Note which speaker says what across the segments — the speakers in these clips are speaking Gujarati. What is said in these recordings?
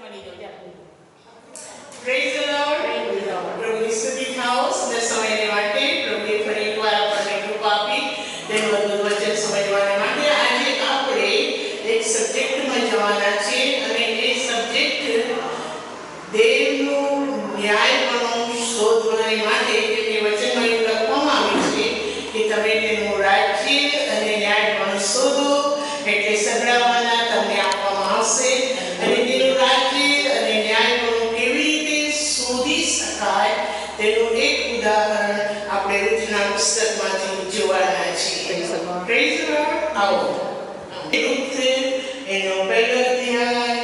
Speaker 1: Praise the Lord. પ્રભુની સ્તુતિ થાઓ. સુંદર સમયને માટે પ્રભુએ ફરી એકવાર આપણને કૃપા આપી તેનું અદ્ભુત વચન સમજવાના માટે આજે આપણે એક સબ્જેક્ટમાં જવાના છીએ અને એ સબ્જેક્ટ દેવનું ન્યાયપણું શોધવાની માટે કે વચનમાં એવું લખવામાં આવ્યું છે કે તમે તેનું રાજ્ય અને ન્યાયપણું શોધો એટલે સગડાવાના તમને આપવામાં આવશે અને તેનું રાજ્ય અને ન્યાયપણું કેવી રીતે શોધી શકાય તેનું એક ઉદાહરણ આપણે રૂથના પુસ્તકમાંથી જોવાના છીએ. Praise the lord. આવો રૂથ એનો પહેલો અધ્યાય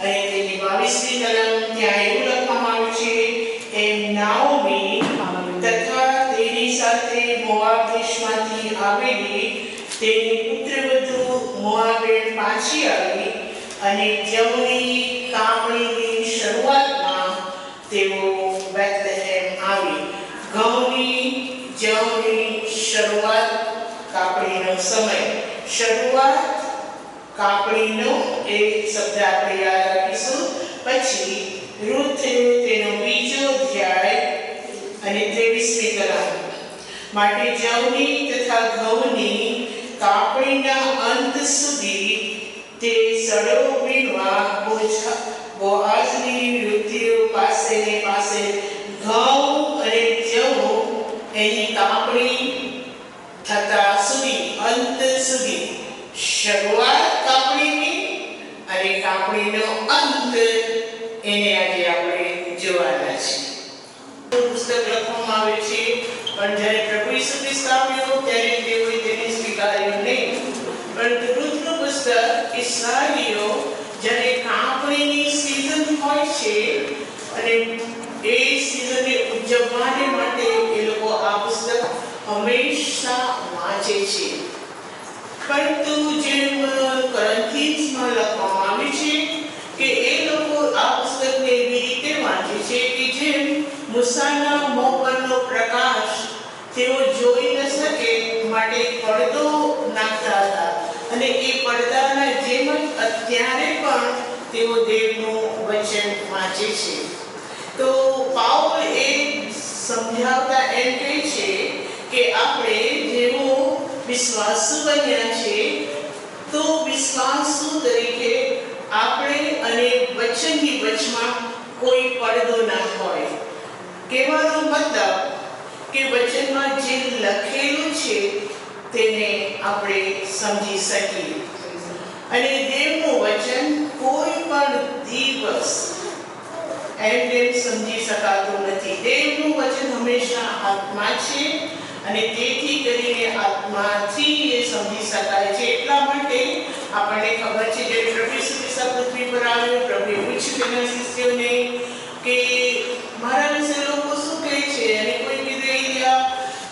Speaker 1: અને તેની 22મી કલમ ત્યાં એવું લખવામાં આવ્યું છે એમ નાઓમી તથા તેની સાથે મોઆબ દેશમાંથી આવેલી તેની પુત્રવધુ મોઆબેન પાછી આવી અને જવની કાપણીની શરૂઆતમાં તેઓ બેથલેહેમ આવી. ઘઉંની જવની શરૂઆત કાપણીનો સમય. શરૂઆત કાપણીનો એ શબ્દ આપણે યાદ રાખીશું. પછી રૂથ તેનો બીજો અધ્યાય અને 23મી કલમ માટે જવની તથા ઘઉંની કાપણીના અંત સુધી તે સડો વીણવા બોઆઝની વૃત્તિઓ પાસે ઘઉં અને જવ એની કાપણી થતા સુધી અંત સુધી શરૂઆત કાપણીની અને કાપણીનો અંત એને આજે આપણે જોવાના છીએ. પુસ્તક લખવામાં આવે છે પણ જ્યારે પ્રભુ ઈસુ ખ્રિસ્ત આવ્યો ત્યારે તેઓએ તેને સ્વીકાર્યું નહીં. પરંતુ રૂથનું પુસ્તક ઇસ્રાએલીઓ જ્યારે કાપણીની સીઝન હોય છે અને એ સીઝનને ઉજવવાને માટે એ લોકો આ પુસ્તક હંમેશા વાંચે છે. પરંતુ જેમ કોરિન્થીન્સમાં લખવામાં આવે છે કે એ લોકો આ પુસ્તકને એવી રીતે વાંચે છે કે જેમ મૂસાના મોં પરનો પ્રકાશ તેઓ જોઈ ન શકે માટે પડદો નાખતા હતા અને એ પડદાના જેમ જ અત્યારે પણ તેઓ દેવનું વચન વાંચે છે. તો પાઉલ એ સમજાવતા એમ કહે છે કે આપણે જેવો વિશ્વાસુ બન્યા છે તો વિશ્વાસુ તરીકે આપણે અને વચનની વચમાં કોઈ પડદો ના હોય. કહેવાનો મતલબ કે વચનમાં જે લખેલું છે તેને આપણે સમજી શકીએ અને દેવનું વચન કોઈ પણ દિવસ એમ સમજી શકાતું નથી. દેવનું વચન હંમેશા આત્મા છે અને તેથી કરીને આત્માથી એ સમજી શકાય છે. એટલા માટે આપણને ખબર છે જે પ્રભુ ઈસુ ખ્રિસ્ત પૃથ્વી પર આવ્યો, પ્રભુએ પૂછ્યું તેના શિષ્યોને કે મારા વિશે લોકો શું કહે છે અને કોઈ કીધું એલિયા,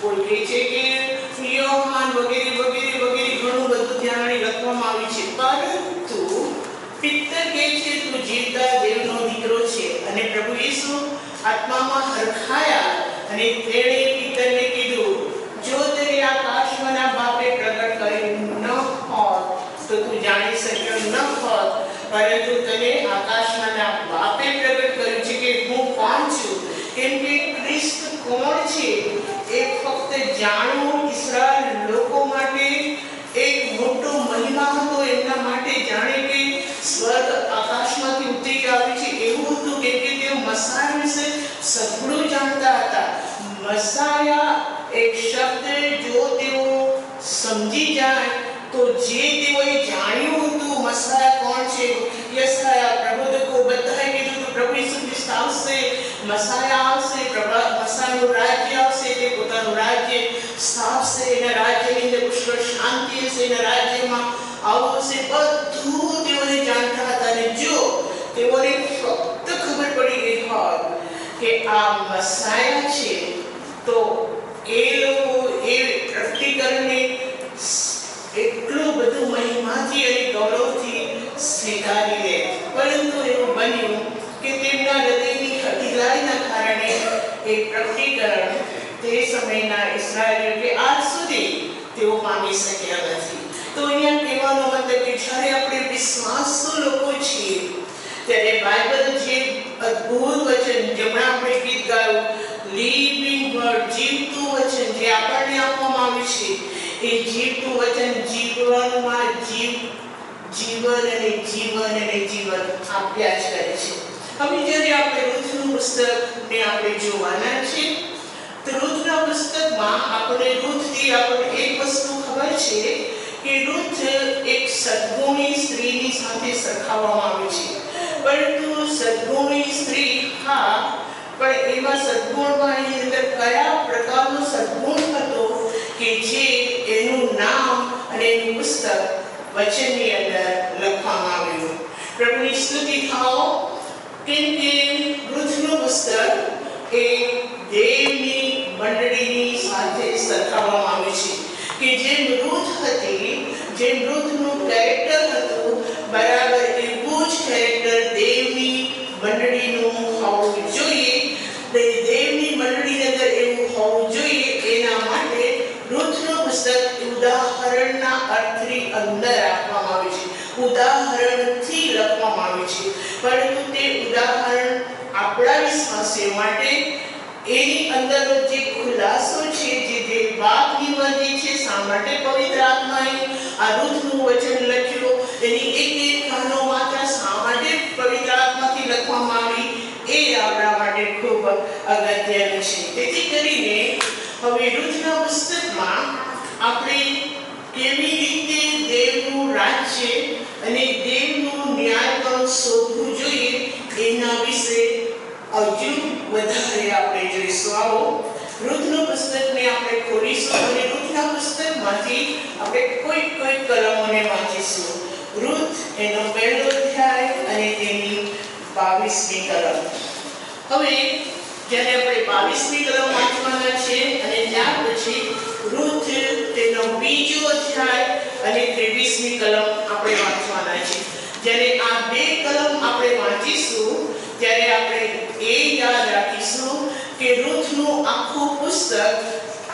Speaker 1: કોઈ કહે છે કે યોહાન વગેરે વગેરે વગેરે ઘણું બધું ત્યાં લખવામાં આવ્યું છે. પરંતુ પિત્તર કહે છે તું જીવતા દેવનો દીકરો છે. અને પ્રભુ ઈસુ આત્મામાં હરખાયા અને તેણે પિત્તરને કીધું જો તે આકાશમાંના બાપે પ્રગટ કર્યું ન હોત તો તું જાણી શક્યો ન હોત, પરંતુ તને આકાશમાંના બાપે પ્રગટ કર્યું છે કે હું કોણ છું. કેમ કે ખ્રિસ્ત કોણ છે એ ફક્ત જાણવું ઇસ્રાએલ લોકો માટે એક મોટો મહિમા હતો. એમના માટે જાણે કે સ્વર્ગ આકાશમાંથી ઉતરી આવ્યું છે એવું હતું. કેમ કે તેઓ મસાયા વિશે સઘળું જાણતા હતા. મસાયા એક શબ્દ જો તેઓ સમજી જાય તો જે તેઓએ જાણ્યું હતું મસાયા કોણ છે, યશાયા પ્રબોધકો બધાએ કીધું હતું પ્રભુ ઈસુ ખ્રિસ્ત આવશે, મસાયા આવશે, મસાયાનું રાજ્ય આવશે, તે પોતાનું રાજ્ય સ્થાપશે, એના રાજ્યની અંદર પુષ્કળ શાંતિ હશે, એના રાજ્યમાં આવશે. બધું તેઓને જાણતા હતા. અને જો તેઓને ફક્ત ખબર પડી ગઈ હોત કે આ મસાયા છે તો એ લોકો એ પ્રકટીકરણને એટલું બધું મહિમાથી અને ગૌરવથી સ્વીકારી લે. પરંતુ એવું બન્યું કે તેમના હૃદયની અતિલાઈના કારણે એ પ્રકટીકરણ તે સમયના ઇસ્રાએલીઓ કે આજ સુધી તેઓ પામી શક્યા નથી. તો અહીંયા કહેવાનો મતલબ કે જ્યારે આપણે વિશ્વાસુ લોકો છીએ ત્યારે બાઇબલ જે અદ્ભુત વચન જેમણે આપણે ગીત ગાયું લિવિંગ વર્ડ જીવતું વચન જે આપણને આપવામાં આવ્યું છે એ જીવતું વચન જીવનમાં જીવન અને જીવન આપ્યા જ કરે છે. હવે જ્યારે આપણે રૂથનું પુસ્તકને આપણે જોવાના છે તો રૂથના પુસ્તકમાં આપણે રૂથથી આપણને એક વસ્તુ ખબર છે કે રૂથ એક સદ્ગુણી સ્ત્રીની સાથે સરખાવવામાં આવે છે. પરંતુ સદ્ગુણી સ્ત્રી હા, પણ એમાં સદ્ગુણમાં એની અંદર કયા પ્રકારનો સદ્ગુણ હતો કે જે એનું નામ અને એનું પુસ્તક વચનની અંદર લખવામાં આવ્યું. પ્રભુની સ્તુતિ થાઓ, કેમ કે રૂથનું પુસ્તક એ દેવની મંડળીની સાથે સરખાવવામાં આવે છે કે જેમ રૂથ હતી, જેમ રૂથનું કેરેક્ટર હતું, બરાબર એવું જ કેરેક્ટર દેવની મંડળીનું હોવું જોઈએ. દેવની મંડળીની અંદર એવું હોવું જોઈએ. એના માટે રૂથનું પુસ્તક ઉદાહરણના અર્થની અંદર આપવામાં આવે છે, ઉદાહરણથી લખવામાં આવે છે. પરંતુ તે ઉદાહરણ આપણા વિશ્વાસીઓ માટે એની અંદરનો જે ખુલાસો છે, જે વાતની મરજી છે, શા માટે પવિત્ર આત્માએ આ રૂથનું વચન લખ્યું, એની એક કાનો માત્ર શા માટે પવિત્ર આત્માથી લખવામાં આવી, એ આપણા માટે ખૂબ અગત્યનું છે. તેથી કરીને હવે રૂથના પુસ્તકમાં આપણે કેવી રીતે દેવનું રાજ્ય અને દેવનું ન્યાય પણ શોધવું જોઈએ એના વિશે હજુ વધારે આપણે જોઈશું. આવો રૂથનું પુસ્તકને આપણે ખોલીશું અને રૂથના પુસ્તકમાંથી આપણે કોઈ કલમોને વાંચીશું. રૂથ એનો પહેલો અધ્યાય અને તેની 22મી કલમ. હવે જ્યારે આપણે 22મી કલમ વાંચવાના છે અને ત્યાર પછી રૂથ તેનો બીજો અધ્યાય અને 23મી કલમ આપણે વાંચવાના છે. જ્યારે આ બે કલમ આપણે વાંચીશું ત્યારે આપણે એ યાદ રાખીશું કે રૂથનું આખું પુસ્તક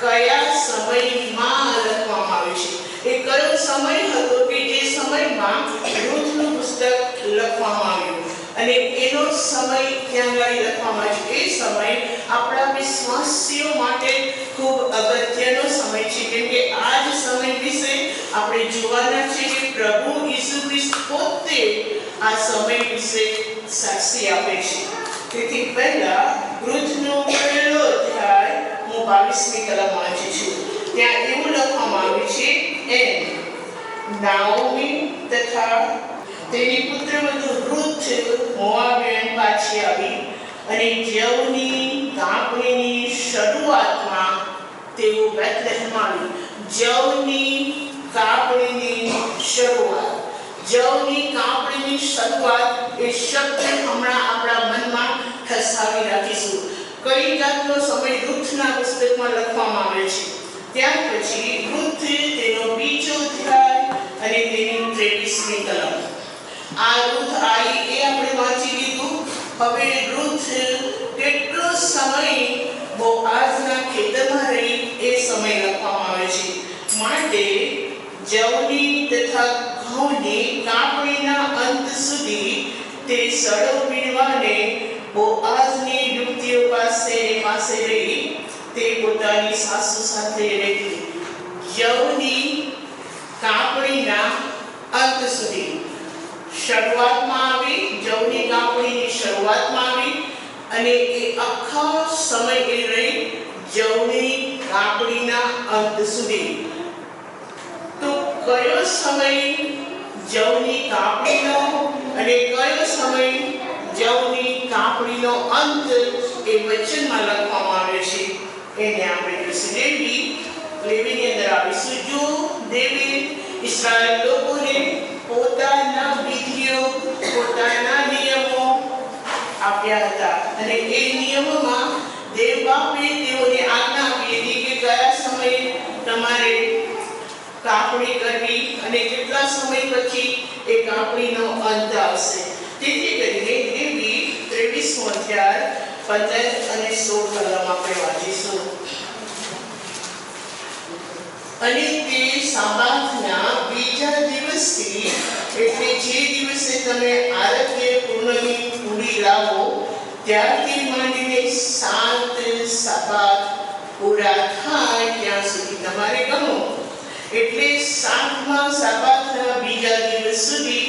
Speaker 1: કયા સમયમાં લખવામાં આવ્યું છે. એ કયો સમય હતો કે જે સમયમાં રૂથનું પુસ્તક લખવામાં આવ્યું અને એનો સમય ત્યાં આગળ લખવામાં આવ્યો. એ સમય આપણા વિશ્વાસીઓ માટે ખૂબ અગત્યનો સમય છે, કેમ કે આ જ સમય વિશે આપણે જોવાના છે કે પ્રભુ ઈસુ ખ્રિસ્ત પોતે આ સમય વિશે સાક્ષી આપે છે. તેથી પહેલા રૂથનો પહેલો અધ્યાય હું 22મી કલમ વાંચું છું. ત્યાં એવું લખવામાં આવ્યું છે, એમ નાઓમી તથા તેની પુત્રવધુ રૂથ મોઆબિયન પાછી આવી અને જવની કાપણીની શરૂઆતમાં તેઓ બેથલેહેમમાં આવી. જવની કાપણીની શરૂઆત, જવની કાપણીની શરૂઆત એ શબ્દ હમણાં આપણા મનમાં ઠસાવી રાખીશું. કઈ જાતનો સમય રૂથના પુસ્તકમાં લખવામાં આવે છે. ત્યાર પછી રૂથ તેનો બીજો અધ્યાય અને તેની 23મી કલમ. આ રૂથ આવી એ આપણે વાંચી લીધું. હવે રૂથ કેટલો સમય બોઆઝના ખેતરમાં રહી એ સમય લખવામાં આવે છે. માટે જવની તથા ઘઉંની કાપણીના અંત સુધી તે સડો વીણવાને બોઆઝની યુવતીઓ પાસે રહી. તે પોતાની સાસુ સાથે રહેતી. જવની કાપણીના અંત સુધી શરૂઆતમાં આવી, જવની કાપણીની શરૂઆતમાં આવી અને એ આખા સમય એ રહી જવની કાપણીના અંત સુધી. તો કયો સમય જવની કાપણીનો અને કયો સમય જવની કાપણીનો અંત એ વચનમાં લખવામાં આવ્યો છે એને આપણે જોઈશું. લેવીની અંદર આવીશું. જો દેવે ઇસ્રાયેલ લોકોને પોતાના વિધિઓ, પોતાના નિયમો આપ્યા હતા અને એ નિયમોમાં દેવ બાપે તેઓને આજ્ઞા આપી હતી કે કયા સમયે તમારે કાપણી કરવી અને કેટલા સમય પછી એ કાપણીનો અંત આવશે. તેથી કરીને લેવી 23મો અધ્યાય 15 અને 16 કલમ આપણે વાંચીશું. અને તે સાબાતના બીજા દિવસથી, એટલે જે દિવસે તમે આરોગ્ય પૂર્ણની પૂરી લાવો ત્યારથી માંડીને 7 સાબાત પૂરા થાય ત્યાં સુધી તમારે ગણો. એટલે 7મા સાબાતના બીજા દિવસ સુધી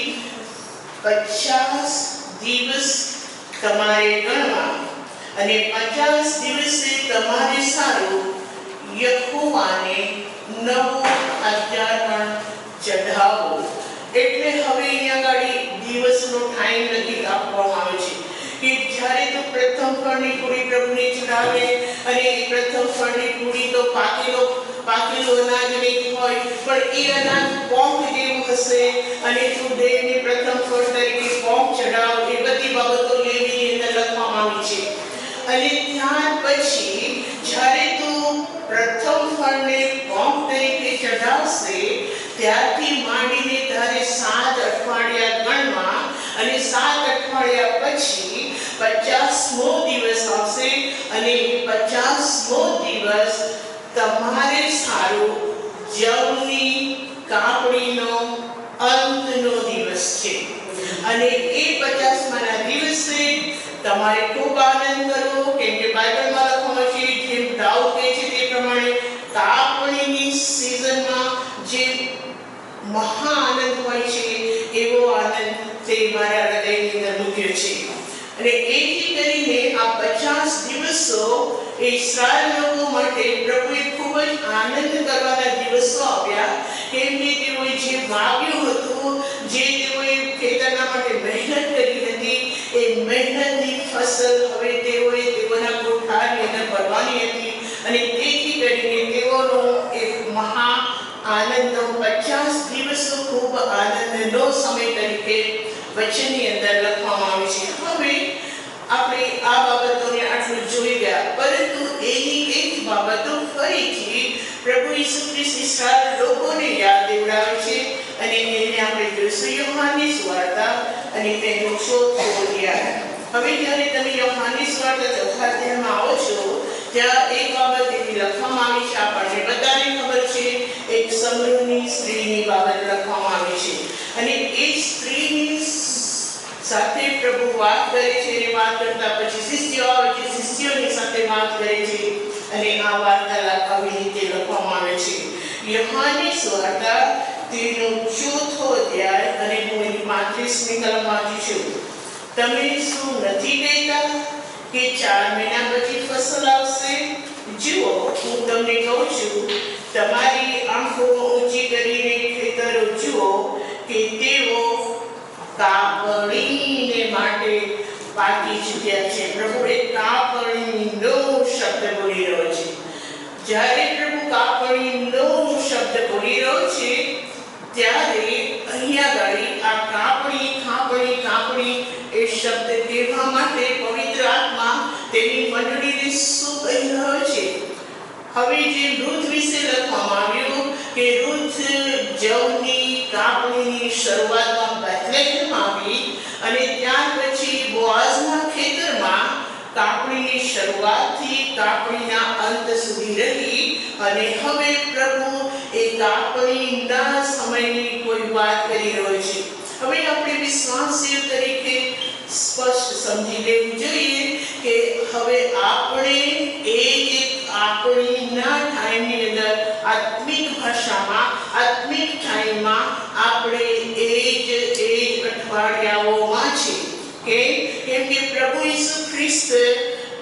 Speaker 1: 50 દિવસ તમારે ગણવા અને 50 દિવસે તમારે સારું યહોવાને નવો અર્પણ ચઢાવો. એટલે હવે અહીંયા ગાડી દિવસનો ટાઈમ નથી આપવામાં આવે છે કે જ્યારે તો પ્રથમ ફળની પૂરી પ્રભુને ચઢાવે અને એ પ્રથમ ફળની પૂરી તો પાકેલો અનાજ નહીં હોય, પણ એ અનાજ પોંક જેવું હશે અને તું દેવને પ્રથમ ફળ તરીકે પોંક ચઢાવ. એ બધી બાબતો લેવીની અંદર લખવામાં આવી છે. અને ત્યાર પછી જ્યારે તું પ્રથમ ફળને પોંક તરીકે ચઢાવશે ત્યારથી માંડીને તારે 7 અઠવાડિયા ગણવા અને 7 અઠવાડિયા પછી 50મો દિવસ આવશે અને 50મો દિવસ તમારે સારું જવની કાપણીનો અંતનો દિવસ છે. અને એ 50માના દિવસે તમારે ખૂબ આનંદ કરવો, કેમ કે બાઇબલમાં લખવામાં છે, જેમ દાઉદ કહે છે તે પ્રમાણે કાપણીની સિઝનમાં જે મહા આનંદ હોય છે એવો આનંદ તે મારા હૃદયની અંદર મૂક્યો છે. અને એથી કરીને આ 50 દિવસો ઇસ્રાયેલ લોકો માટે પ્રભુએ ખૂબ જ આનંદ કરવાના દિવસો આપ્યા, કેમ કે તેઓએ જે વાવ્યું હતું, જે તેઓએ ખેતરના માટે મહેનત કરી હતી, એ મહેનતની ફસલ હવે તેઓના કોઠારની અંદર ભરવાની હતી. અને તેથી કરીને તેઓનો એક મહા આનંદનો 50 દિવસો ખૂબ આનંદનો સમય તરીકે વચનની અંદર લખવામાં આવે છે. હવે આપણે આ બાબતોને આટલું જોઈ ગયા, પરંતુ એની એક બાબતો ફરીથી પ્રભુ ઈસુ ખ્રિસ્ત ઇસ્રાયેલ લોકોને યાદ દેવડાવે છે અને એને આપણે જોઈશું યોહાનની સુવાર્તા અને તેનો 4થો અધ્યાય. હવે જ્યારે તમે યોહાનની સુવાર્તા 4થા અધ્યાયમાં આવો છો ત્યાં એક બાબત એવી લખવામાં આવી છે, આપણને બધાને ખબર છે, એક સમૃદ્ધની સ્ત્રીની બાબત લખવામાં આવી છે. અને એ સ્ત્રીની સાથે પ્રભુ વાત કરે છે અને વાત કરતા પછી શિષ્યો આવે છે, શિષ્યોની સાથે વાત કરે છે અને આ વાર્તાલાપ આવી રીતે લખવામાં આવે છે. યોહાનની સુવાર્તા તેનો 4થો અધ્યાય અને હું એની 35મી કલમ વાંચું છું. તમે શું નથી કહેતા કે 4 મહિના પછી ફસલ આવશે? જુઓ, હું તમને કહું છું, તમારી આંખો ઊંચી કરીને ખેતરો જુઓ કે તેઓ કાપણીને માટે પાકી ચૂક્યા છે. પ્રભુ એક કાપણીનો શબ્દ બોલી રહ્યો છે. જ્યારે પ્રભુ કાપણીનો શબ્દ બોલી રહ્યો છે ત્યારે અહીંયા ગાડી આ કાપણી એ શબ્દ કહેવા માટે પવિત્ર આત્મા તેની મંડળીને શું કહી રહ્યો છે? હવે જે રૂથ વિશે લખવામાં આવ્યું કે રૂથ જવની કાપણીની શરૂઆતમાં બેથલેહેમમાં આવી અને ત્યાર પછી બોઆઝના ખેતરમાં કાપણીની શરૂઆતથી કાપણીના અંત સુધી રહી. અને હવે પ્રભુ એ કાપણીના સમયની કોઈ વાત કરી રહ્યો છે. હવે આપણે વિશ્વાસીઓ તરીકે સ્પષ્ટ સમજી લેવું જોઈએ કે હવે આપણે કાપણીના ટાઈમની અંદર આત્મિક ભાષામાં, આત્મિક ટાઈમમાં આપણે એ જ અઠવાડિયાઓમાં છે. કેમ કે પ્રભુ ઈસુ ખ્રિસ્ત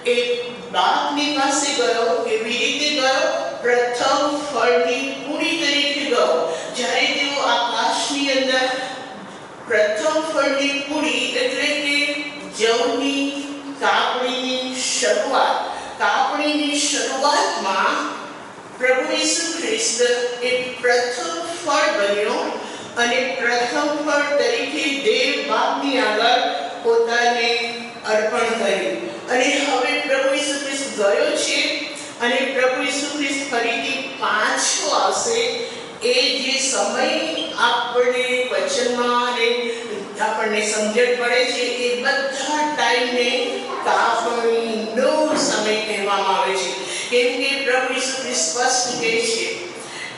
Speaker 1: એ બાપની પાસે ગયો. કેવી રીતે ગયો? પ્રથમ ફળની પૂરી તરીકે ગયો. જ્યારે તેઓ આકાશની અંદર પ્રથમ ફળની પૂરી એટલે કે જવની કાપણીની શરૂઆતમાં પ્રભુ ઈસુ ખ્રિસ્ત એ પ્રથમ ફળ બન્યો અને પ્રથમ ફળ તરીકે દેવ બાપની આગળ પોતાને અર્પણ કર્યું. અને હવે પ્રભુ ઈસુ ખ્રિસ્ત ગયો છે અને પ્રભુ ઈસુ ખ્રિસ્ત ફરીથી પાછો આવશે. એ જે સમય આપણે વચનમાં આપણને સમજણ પડે છે એ બધા ટાઈમને કાપણીનો સમય કહેવામાં આવે છે. કેમ કે પ્રભુ ઈસુ ખ્રિસ્ત સ્પષ્ટ કહે છે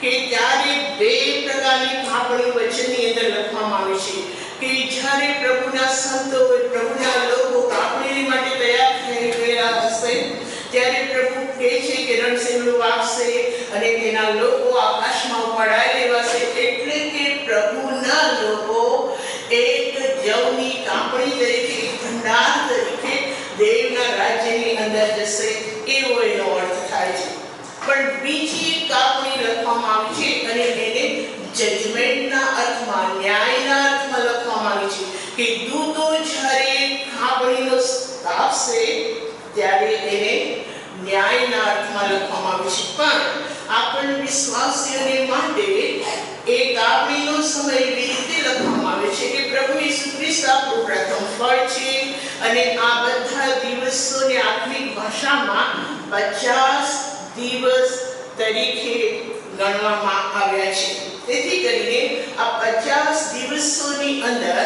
Speaker 1: કે ત્યારે બે પ્રકારની કાપણી વચનની અંદર લખવામાં આવી છે કે જ્યારે પ્રભુના સંતો પ્રભુના લોકો કાપણી માટે તૈયાર થઈ ગયા હશે ત્યારે પ્રભુ કહે છે કે રણસિંગડું વાગશે અને તેના લોકો આકાશમાં ઉપાડાઈ લેવાશે, એટલે કે પ્રભુના લોકો એક જવની કાપણી તરીકે, ભંડાર તરીકે દેવના રાજ્યની અંદર જશે, એવો એનો અર્થ થાય છે. પણ બીજી કાપણી લખવામાં આવી છે અને એને જજમેન્ટના અર્થમાં, ન્યાયના અર્થમાં લખવામાં આવી છે કે દૂતો જ્યારે કાપણીનો આપશે ત્યારે એને ન્યાયના અર્થમાં લખવામાં આવી છે. પણ આપણે વિશ્વાસીઓને માટે એ કાપણીનો સમય એવી રીતે લખવામાં આવે છે કે પ્રભુ ઈસુ ખ્રિસ્ત આપણું પ્રથમ ફળ છે અને આ બધા દિવસોને આત્મિક ભાષામાં 50 દિવસ તરીકે ગણવામાં આવ્યા છે. તેથી કરીને આ 50 દિવસોની અંદર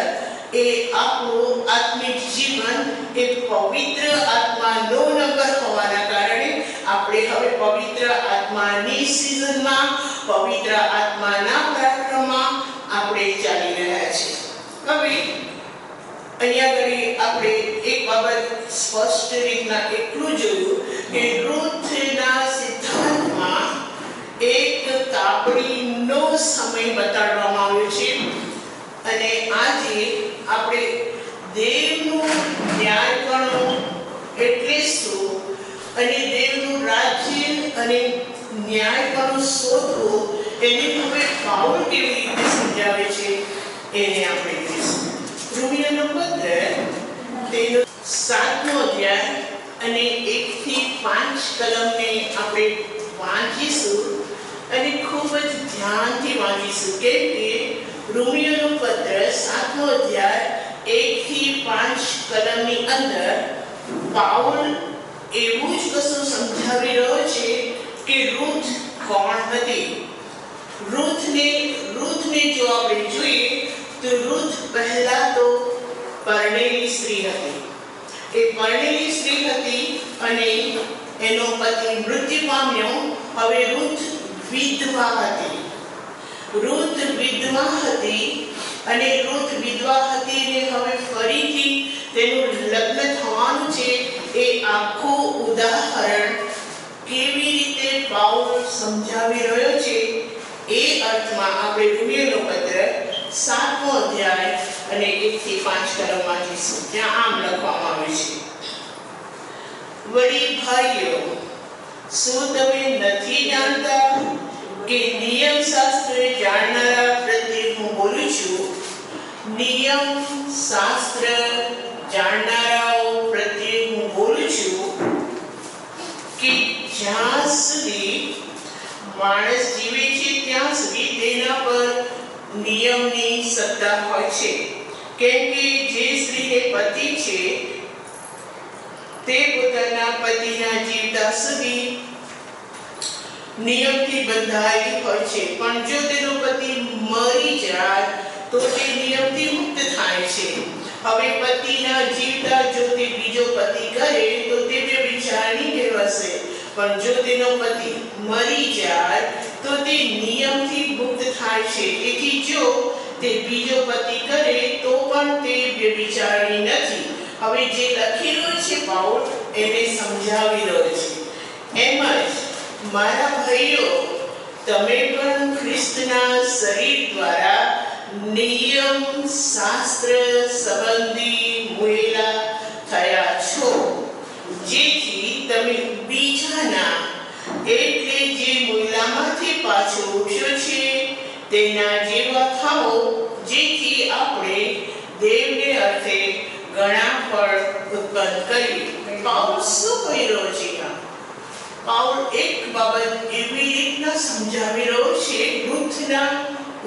Speaker 1: એ આપણું આત્મિક જીવન એ પવિત્ર આત્માનો નગર હોવાના કારણે આપણે હવે પવિત્ર આત્માની સિઝનમાં, પવિત્ર આત્માના પરાક્રમમાં આપણે ચાલી રહ્યા છીએ. હવે અહીંયા આગળ આપણે એક બાબત સ્પષ્ટ રીતના એટલું જોયું કે રૂથના સિદ્ધાંતમાં એક કાપણીનો સમય બતાડવામાં આવ્યો છે અને આજે આપણે દેવનું ન્યાયપણું એટલે શું અને દેવનું રાજ્ય અને ન્યાયપણું શોધવું એને હવે પાઉલ કેવી રીતે સમજાવે છે એને આપણે જોઈશું. રોમિયોનો પત્ર તેનો 7મો અધ્યાય અને 1 થી 5 કલમને આપણે વાંચીશું અને ખૂબ જ ધ્યાનથી વાંચીશું, કેમ કે રોમિયોનો પત્ર 7મો અધ્યાય 1 થી 5 કલમની અંદર પાઉલ એવું જ કશું સમજાવી રહ્યો છે કે રૂથ કોણ હતી. રૂથને જો આપણે જોઈએ તો રૂથ પહેલા તો પરણેલી સ્ત્રી હતી. એ પરણેલી સ્ત્રી હતી અને એનો પતિ મૃત્યુ પામ્યો. હવે રૂથ વિધવા હતી. રૂથ વિધવા હતી અને રૂથ વિધવા હતી ને હવે ફરીથી તેનું લગ્ન થવાનું છે. એ આખું ઉદાહરણ કેવી રીતે પાઉલ સમજાવી રહ્યો છે એ અર્થમાં આપણે રોમિયોનો પત્ર 7મો અધ્યાય અને 1 થી 5 કલમ વાંચીશું. ત્યાં આમ લખવામાં આવ્યું છે, વળી ભાઈઓ, શું તમે નથી જાણતા કે નિયમ શાસ્ત્ર જાણનારા પ્રત્યે હું બોલું છું? નિયમ શાસ્ત્ર જાણનારાઓ પ્રત્યે હું બોલું છું કે જ્યાં સુધી માણસ જીવે છે ત્યાં સુધી તેના પર નિયમની સત્તા હોય છે. કેમ કે જે સ્ત્રીને પતિ છે તે પોતાના પતિના જીવતા સુધી નિયમથી બંધાયેલી હોય છે, પણ જો તેનો પતિ મરી જાય તો તે નિયમથી મુક્ત થાય છે. હવે પતિના જીવતા જો તે બીજો પતિ કરે તો તે વ્યભિચારી કહેવાશે, પણ જો તેનો પતિ મરી જાય તો તે નિયમથી મુક્ત થાય છે. તેથી જો તે બીજો પતિ કરે તો પણ તે વ્યભિચારી નથી. હવે જે લખેલું છે પાઉલ એને સમજાવી રહ્યો છે. એમ જ મારા ભાઈઓ, તમે પણ ખ્રિસ્તના શરીર દ્વારા નિયમ શાસ્ત્ર સંબંધી મુયેલા થયા છો, જેથી તમે બીજાના એટલે જે મુયલામાંથી પાછો ઉઠ્યો છે તેના જેવા થાઓ, જેથી આપણે દેવને અર્થે ઘણા ફળ ઉત્પન્ન કરીએ. પાઉલ શું કહી રહ્યો છે? પાઉલ એક બાબત એવી રીતના સમજાવી રહ્યો છે રૂથના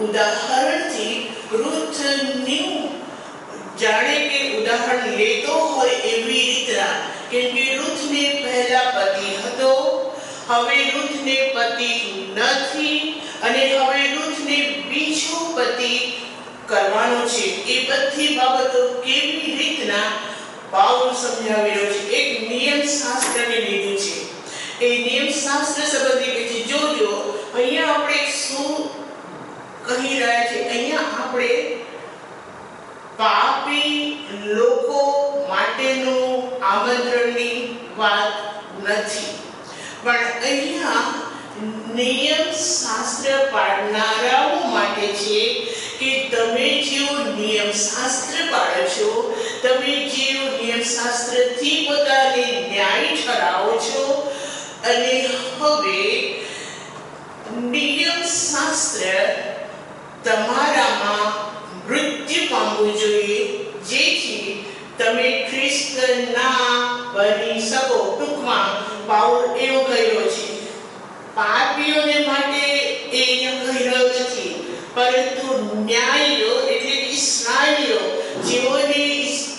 Speaker 1: ઉદાહરણથી. રૂથનું જાણે કે ઉદાહરણ લેતો હોય એવી રીતના, કેમ કે રૂથને પહેલા પતિ હતો, હવે રૂથને પતિ નથી અને હવે રૂથને બીજો પતિ કરવાનો છે. એ બધી બાબતો કેવી રીતના પાઉલ સમજાવી રહ્યો છે. એક નિયમ શાસ્ત્રને લીધું છે. એ નિયમ શાસ્ત્ર સંબંધી કે છે, જોજો અહીંયા આપણે શું કહી રહ્યા છે? અહીંયા આપણે પાપી લોકો માટેનું આમંત્રણની વાત નથી, પણ અહીંયા નિયમ શાસ્ત્ર પાળનારાઓ માટે છે કે તમે જેઓ નિયમ શાસ્ત્ર પાળો છો, તમે જેઓ નિયમ શાસ્ત્રથી પોતાને ન્યાય ઠરાવો છો, અને હવે નિયમ શાસ્ત્ર તમારામાં મૃત્યુ પામવું જોઈએ, જેથી તમે ખ્રિસ્તના બની શકો. ટૂંકમાં પાઉલ એવું કહ્યો છે, પાપીઓને માટે એ કહી રહ્યો નથી, પરંતુ ન્યાયીઓ એટલે ઇસ્રાયેલીઓ જેઓને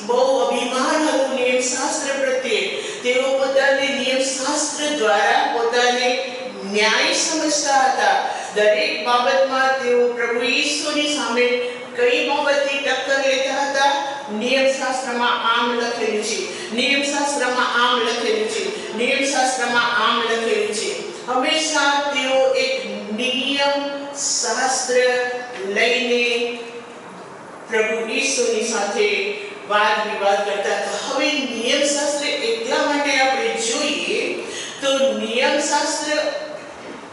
Speaker 1: બહુ અભિમાન હતું નિયમ શાસ્ત્ર પ્રત્યે, તેઓ પોતાને નિયમ શાસ્ત્ર દ્વારા પોતાને ન્યાય સમજતા હતા. દરેક બાબતમાં તેઓ પ્રભુ ઈસુની સામે કઈ બાબતની ટક્કર લેતા હતા? નિયમ શાસ્ત્રમાં આમ લખેલું છે, નિયમ શાસ્ત્રમાં આમ લખેલું છે, નિયમ શાસ્ત્રમાં આમ લખેલું છે. હંમેશા તેઓ એક નિયમ શાસ્ત્ર લઈને પ્રભુ ઈસુની સાથે વાદ વિવાદ કરતા હતા. હવે નિયમ શાસ્ત્ર એટલા માટે આપણે જોઈએ તો નિયમ શાસ્ત્ર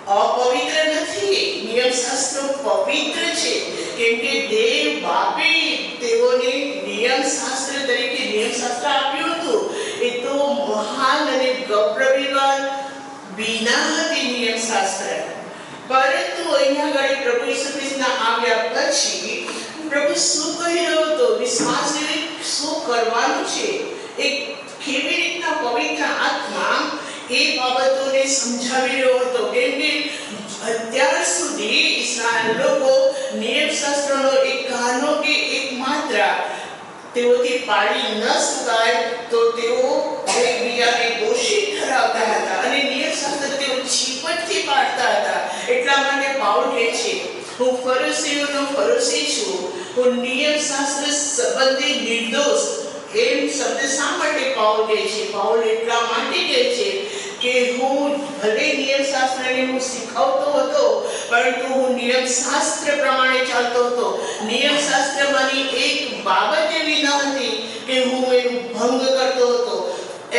Speaker 1: અપવિત્ર નથી, નિયમ શાસ્ત્ર પવિત્ર છે, કેમ કે દેવ બાપે તેઓને નિયમ શાસ્ત્ર તરીકે નિયમ શાસ્ત્ર આપ્યું હતું. એ તો મહાન અને ગૌરવવાન વિના હતી નિયમ શાસ્ત્ર. પરંતુ અહીંયા આગળ પ્રભુ ઈસુ ખ્રિસ્તના આવ્યા પછી પ્રભુ શું કહી રહ્યો હતો? વિશ્વાસીએ શું કરવાનું છે? એક કેવી રીતના પવિત્ર આત્મા એ બાબતોને સમજાવી રહ્યો હતો, કેમ કે અત્યાર સુધી ઇસ્રાયેલ લોકો નિયમ શાસ્ત્રનો એક કાનો કે એક માત્રા તેઓથી પાડી ન શકાય તો તેઓ એકબીજાને દોષિત ઠરાવતા હતા અને નિયમ શાસ્ત્ર તેઓ છીપટથી પાડતા હતા. એટલા માટે પાઉલ કહે છે, હું ફરીસીઓનો ફરીસી છું, હું નિયમ શાસ્ત્ર સંબંધી નિર્દોષ. એમ શબ્દ શા માટે પાઉલ કહે છે? પાઉલ એટલા માટે કહે છે કે હું ભલે નિયમ શાસ્ત્રને હું શીખવતો હતો, પરંતુ હું નિયમ શાસ્ત્ર પ્રમાણે ચાલતો હતો. નિયમ શાસ્ત્રમાંની એક બાબત એવી ન હતી કે હું એનો ભંગ કરતો હતો.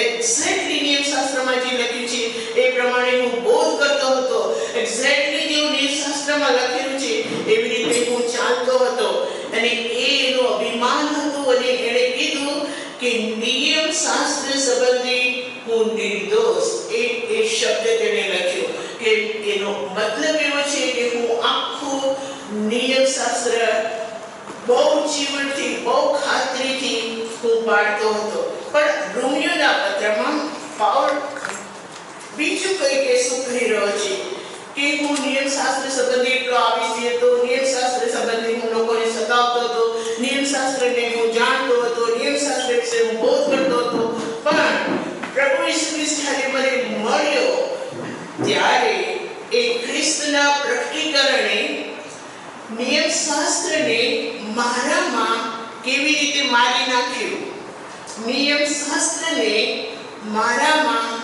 Speaker 1: એક્ઝેક્ટલી નિયમ શાસ્ત્રમાં જે લખ્યું છે એ પ્રમાણે હું બોધ કરતો હતો. એક્ઝેક્ટલી જેવું નિયમ શાસ્ત્રમાં લખેલું છે એવી રીતે હું ચાલતો હતો, અને એનું અભિમાન હતું. અને એણે કીધું કે નિયમ શાસ્ત્ર સંબંધી હું નિર્દોષ. એ શબ્દ તેણે લખ્યો કે એનો મતલબ એવો છે કે હું આખું નિયમ શાસ્ત્ર બહુ જીવનથી બહુ ખાતરીથી હું પાડતો હતો. પણ રોમિયોના પત્રમાં પાઉલ બીજું કંઈ કે શું કહી રહ્યો છે કે હું નિયમ શાસ્ત્ર સંબંધી એટલો આવીશ હતો, નિયમ શાસ્ત્ર સંબંધી હું લોકોને સતાવતો હતો, નિયમ શાસ્ત્રને હું જાણતો હતો, નિયમ શાસ્ત્ર વિશે હું બોધ કરતો હતો. પણ પ્રભુ ઈસુ ખ્રિસ્ત જ્યારે મને મળ્યો ત્યારે એ ખ્રિસ્તના પ્રકટીકરણે નિયમ શાસ્ત્રને મારામાં કેવી રીતે મારી નાખ્યું, નિયમ શાસ્ત્રને મારામાં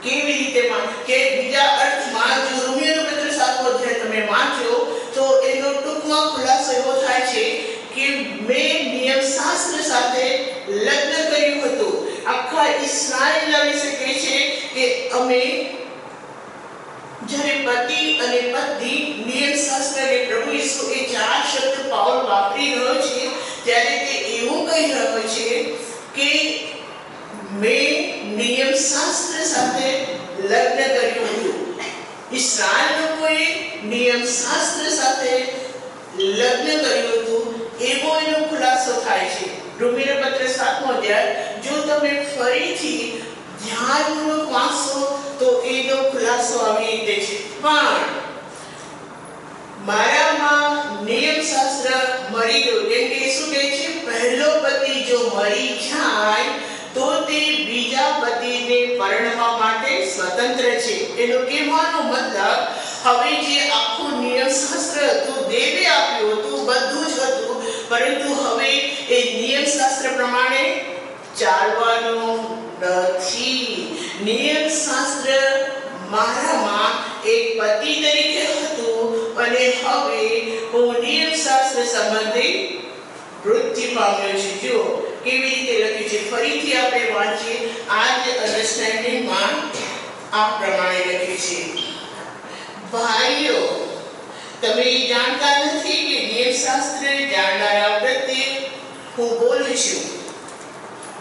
Speaker 1: કેવી રીતે કે બીજા અર્થમાં જો રોમિયોનો પત્ર 7મો અધ્યાય તમે વાંચો તો એનો ટૂંકમાં ખુલાસો એવો થાય છે કે મેં નિયમ શાસ્ત્ર સાથે લગ્ન કર્યું હતું. આખા ઇસ્રાયેલના વિશે કહે છે કે અમે જ્યારે પતિ અને પત્ની નિયમ શાસ્ત્ર અને પ્રભુ ઈસુ એ ચાર શબ્દ પાઉલ વાપરી રહ્યો છે ત્યારે તે એવું કહી રહ્યો છે કે મેં નિયમ શાસ્ત્ર સાથે લગ્ન કર્યું હતું. ઇસ્રાયેલ લોકોએ નિયમ શાસ્ત્ર સાથે લગ્ન કર્યું હતું એવો એનો ખુલાસો થાય છે. રોમીયો પત્ર 7મો અધ્યાય જો તમે ફરીથી ધ્યાનપૂર્વક વાંચો તો એનો ખુલાસો આવી રીતે છે. પણ મારામાં નિયમ શાસ્ત્ર મરી ગયું, કેમ કે શું કહે છે? પહેલો પતિ જો મરી જાય તો તે બીજા પતિને પરણવા માટે સ્વતંત્ર છે. એનો કહેવાનો મતલબ હવે જે આખું નિયમ શાસ્ત્ર હતું, દેવે આપ્યું હતું, બધું જ હતું, પરંતુ હવે એ નિયમ શાસ્ત્ર પ્રમાણે ચાલવાનું નથી. નિયમ શાસ્ત્ર મારામાં એક પતિ તરીકે હતું અને હવે હું નિયમશાસ્ત્ર સંબંધી વૃત્તિ પામ્યો છું. જો કેવી રીતે લખ્યું છે, ફરીથી આપણે વાંચીએ. આ જ અન્ડરસ્ટેન્ડિંગમાં આ પ્રમાણે લખ્યું છે, ભાઈઓ, તમે જાણતા નથી કે નિયમશાસ્ત્ર જાણનારા પ્રત્યે હું બોલું છું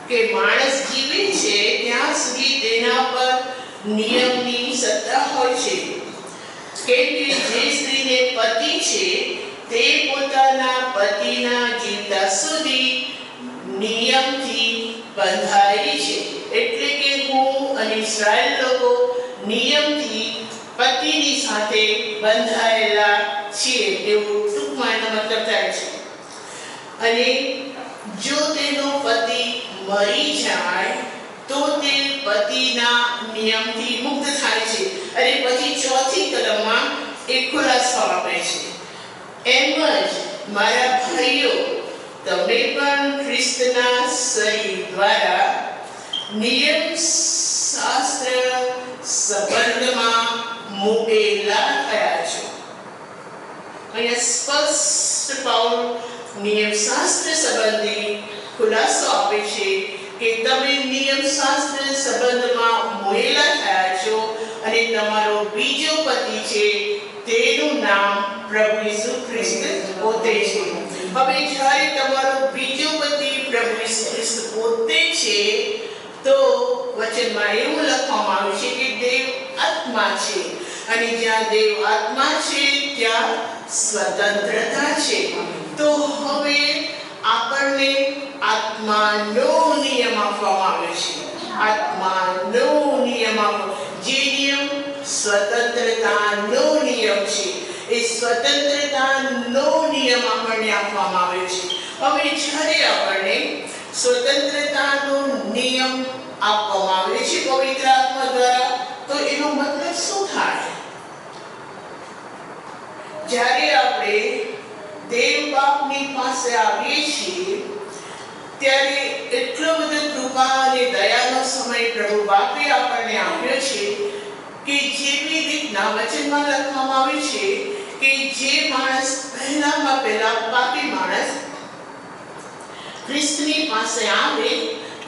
Speaker 1: કે માણસ જીવે છે ત્યાં સુધી તેના પર નિયમની સત્તા હોય છે. કેમ કે જે સ્ત્રીને પતિ છે તે પોતાના પતિના જીવતા સુધી નિયમથી બંધાયેલી છે. એટલે કે હું અને ઇસ્રાયેલ લોકો નિયમથી પતિની સાથે બંધાયેલા છીએ એવું ટૂંકમાં એનો મતલબ થાય છે. અને જો તેનો પતિ મરી જાય તો તે પતિના નિયમથી મુક્ત થાય છે. અને પછી 4th કલમમાં એક ખુલાસો આપે છે, એમ જ મારા ભાઈઓ, તમે પણ ખ્રિસ્તના શરીર દ્વારા નિયમ શાસ્ત્ર સંબંધમાં મૂકેલા થયા છો. અહીંયા સ્પષ્ટ પાઉલ નિયમશાસ્ત્ર સંબંધી ખુલાસો આપે છે કે તમે નિયમશાસ્ત્ર સંબંધમાં મોયેલા થયા છો અને તમારો બીજો પતિ છે તેનું નામ પ્રભુ ઈસુ ખ્રિસ્ત પોતે છે. હવે જ્યારે તમારો બીજો પતિ પ્રભુ ઈસુ ખ્રિસ્ત પોતે છે તો વચનમાં એવું લખવામાં આવ્યું છે કે દેવ આત્મા છે અને જ્યાં દેવ આત્મા છે ત્યાં સ્વતંત્રતા છે. તો હવે આપણને આત્માનો નિયમ આપવામાં આવ્યો છે. આત્માનો નિયમ જે નિયમ સ્વતંત્રતાનો નિયમ છે, એ સ્વતંત્રતાનો નિયમ આપણને આપવામાં આવ્યો છે. હવે જ્યારે આપણને સ્વતંત્રતાનો નિયમ આપવામાં આવે છે પવિત્ર આત્મા દ્વારા, તો એનો મતલબ શું થાય? જ્યારે આપણે દેવ બાપની પાસે આવીએ છીએ ત્યારે એટલો બધો કૃપા અને દયાનો સમય પ્રભુ બાપે આપણને આપ્યો છે કે જેવી રીતના વચનમાં લખવામાં આવ્યું છે કે જે માણસ પહેલામાં પહેલા પાપી માણસ ખ્રિસ્તની પાસે આવે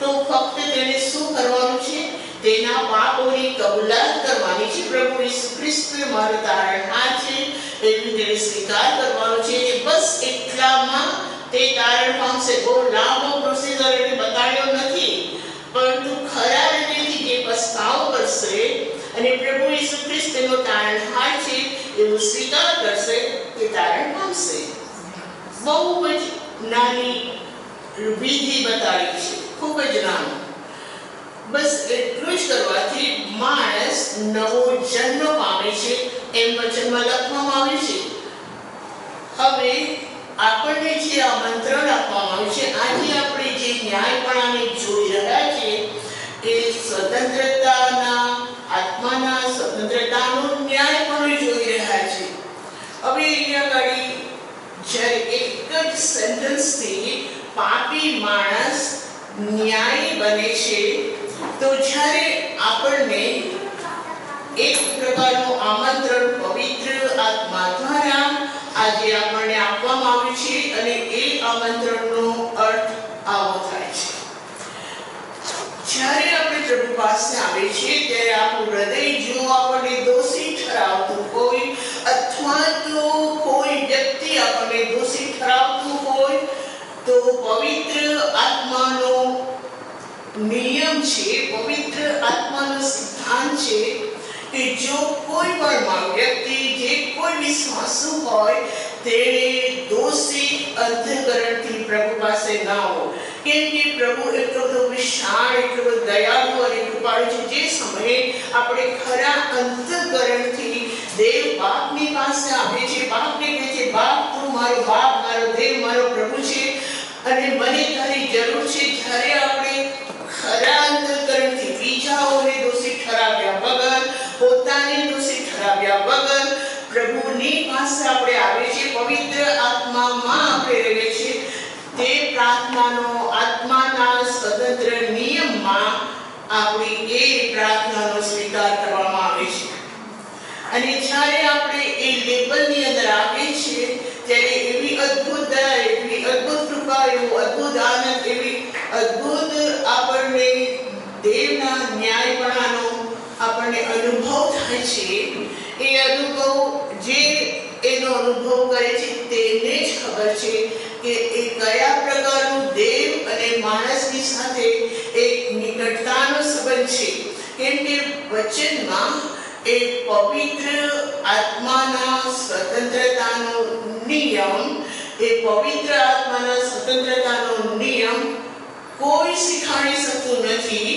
Speaker 1: તો ફક્ત તેને શું કરવાનું છે? તેના પાપોની કબૂલાત કરવાની છે. પ્રભુ ઈસુ ખ્રિસ્ત મારો તારણહાર છે એનું તેને સ્વીકાર કરવાનો છે. બસ એટલામાં તે તારણ પામશે. બહુ લાંબો પ્રોસીજર એને બતાવ્યો નથી, પરંતુ ખરા હૃદયથી જે પસ્તાવો કરશે અને પ્રભુ ઈસુ ખ્રિસ્ત તેનો તારણહાર છે એવું સ્વીકાર કરશે તે તારણ પામશે. બહુ જ નાની વિધિ બતાવી છે, ખૂબ જ નાનું. બસ એટલું જ કરવાથી માણસ નવો જન્મ પામે છે એમ વચનમાં લખવામાં આવ્યું છે. હવે આપણને જે આમંત્રણ આપવામાં આવ્યું છે, આજે આપણે જે ન્યાયપણાને જોઈ રહ્યા છીએ એ સ્વતંત્રતાના આત્માના સ્વતંત્રતાનો ન્યાયપણું જોઈ રહ્યા છે. હવે અહીંયા આગળ જ્યારે એક જ સેન્ટન્સથી પાપી માણસ ન્યાયી બને છે, તો જ્યારે આપણને એક પ્રકારનું આમંત્રણ પવિત્ર આત્મા દ્વારા આજે આપણને આપવામાં આવ્યું છે અને એ આમંત્રણનો અર્થ આવો થાય છે. જ્યારે આપણે પ્રભુ પાસે આવે છે ત્યારે આપણું હૃદય જો આપણને દોષી ઠરાવતું હોય અથવા તો કોઈ વ્યક્તિ આપણને દોષી ઠરાવતું હોય તો પવિત્ર આત્માનો નિયમ છે, પવિત્ર આત્માનો સિદ્ધાંત છે કે જો કોઈ પણ વ્યક્તિ, જે કોઈ વિશ્વાસુ હોય તેણે દોષી અંતઃકરણથી પ્રભુ પાસે ના આવવું. કેમ કે પ્રભુ એટલો બધો વિશાળ, એટલો બધો દયાળુ અને કૃપાળુ છે. જે સમયે આપણે ખરા અંતઃકરણથી દેવ બાપની પાસે આવે છે, બાપને કહે છે, બાપ તું મારો બાપ, મારો દેવ, મારો પ્રભુ છે અને મને તારી જરૂર છે. જ્યારે આપણે ખરા અંતઃકરણથી બીજાઓને દોષી ઠરાવ્યા વગર, પોતાને દોષી ઠરાવ્યા વગર પ્રભુની પાસે આપણે આવે છે, પવિત્ર આત્મામાં આપણે રહીએ છીએ, તે પ્રાર્થનાનો આત્માના સ્વતંત્ર નિયમમાં આપણી એ પ્રાર્થનાનો સ્વીકાર કરવામાં આવે છે. અને જ્યારે આપણે એ લેબલની અંદર આવીએ છીએ ત્યારે એવી અદ્ભુત દયા, એવી અદ્ભુત કૃપા, એવો અદ્ભુત આનંદ, એવી અદ્ભુત આપણને દેવના ન્યાયપણાનો આપણને અનુભવ થાય છે. એ અનુભવ જે એનો અનુભવ કરે છે તેને જ ખબર છે કે એ કયા પ્રકારનું દેવ અને માણસની સાથે એક નિકટતાનો સંબંધ છે. કેમ કે વચનમાં એ પવિત્ર આત્માના સ્વતંત્રતાનો નિયમ, એ પવિત્ર આત્માના સ્વતંત્રતાનો નિયમ કોઈ શીખવાડી શકતું નથી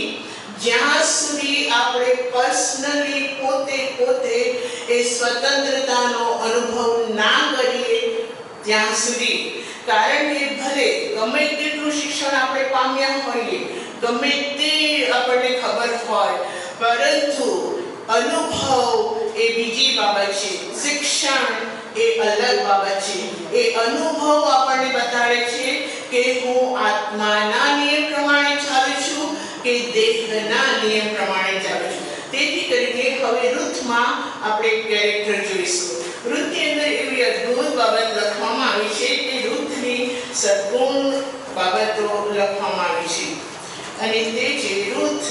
Speaker 1: જ્યાં સુધી આપણે પર્સનલી પોતે એ સ્વતંત્રતાનો અનુભવ ના કરીએ ત્યાં સુધી. કારણ કે ભલે ગમે તેટલું શિક્ષણ આપણે પામ્યા હોઈએ, ગમે તે આપણને ખબર હોય, પરંતુ અનુભવ એ બીજી બાબત છે. શિક્ષણ એ અલગ બાબત છે. એ અનુભવ આપણને બતાડે છે કે હું આત્માના નિયમ પ્રમાણે ચાલું છું કે દેહના નિયમ પ્રમાણે ચાલું છું. તેથી કરીને હવે રૂથમાં આપણે કેરેક્ટર જોઈશું. રૂથની અંદર એવી અદ્ભુત બાબત લખવામાં આવી છે કે રૂથની સદગુણ બાબતો લખવામાં આવી છે. અને તે છે રૂથ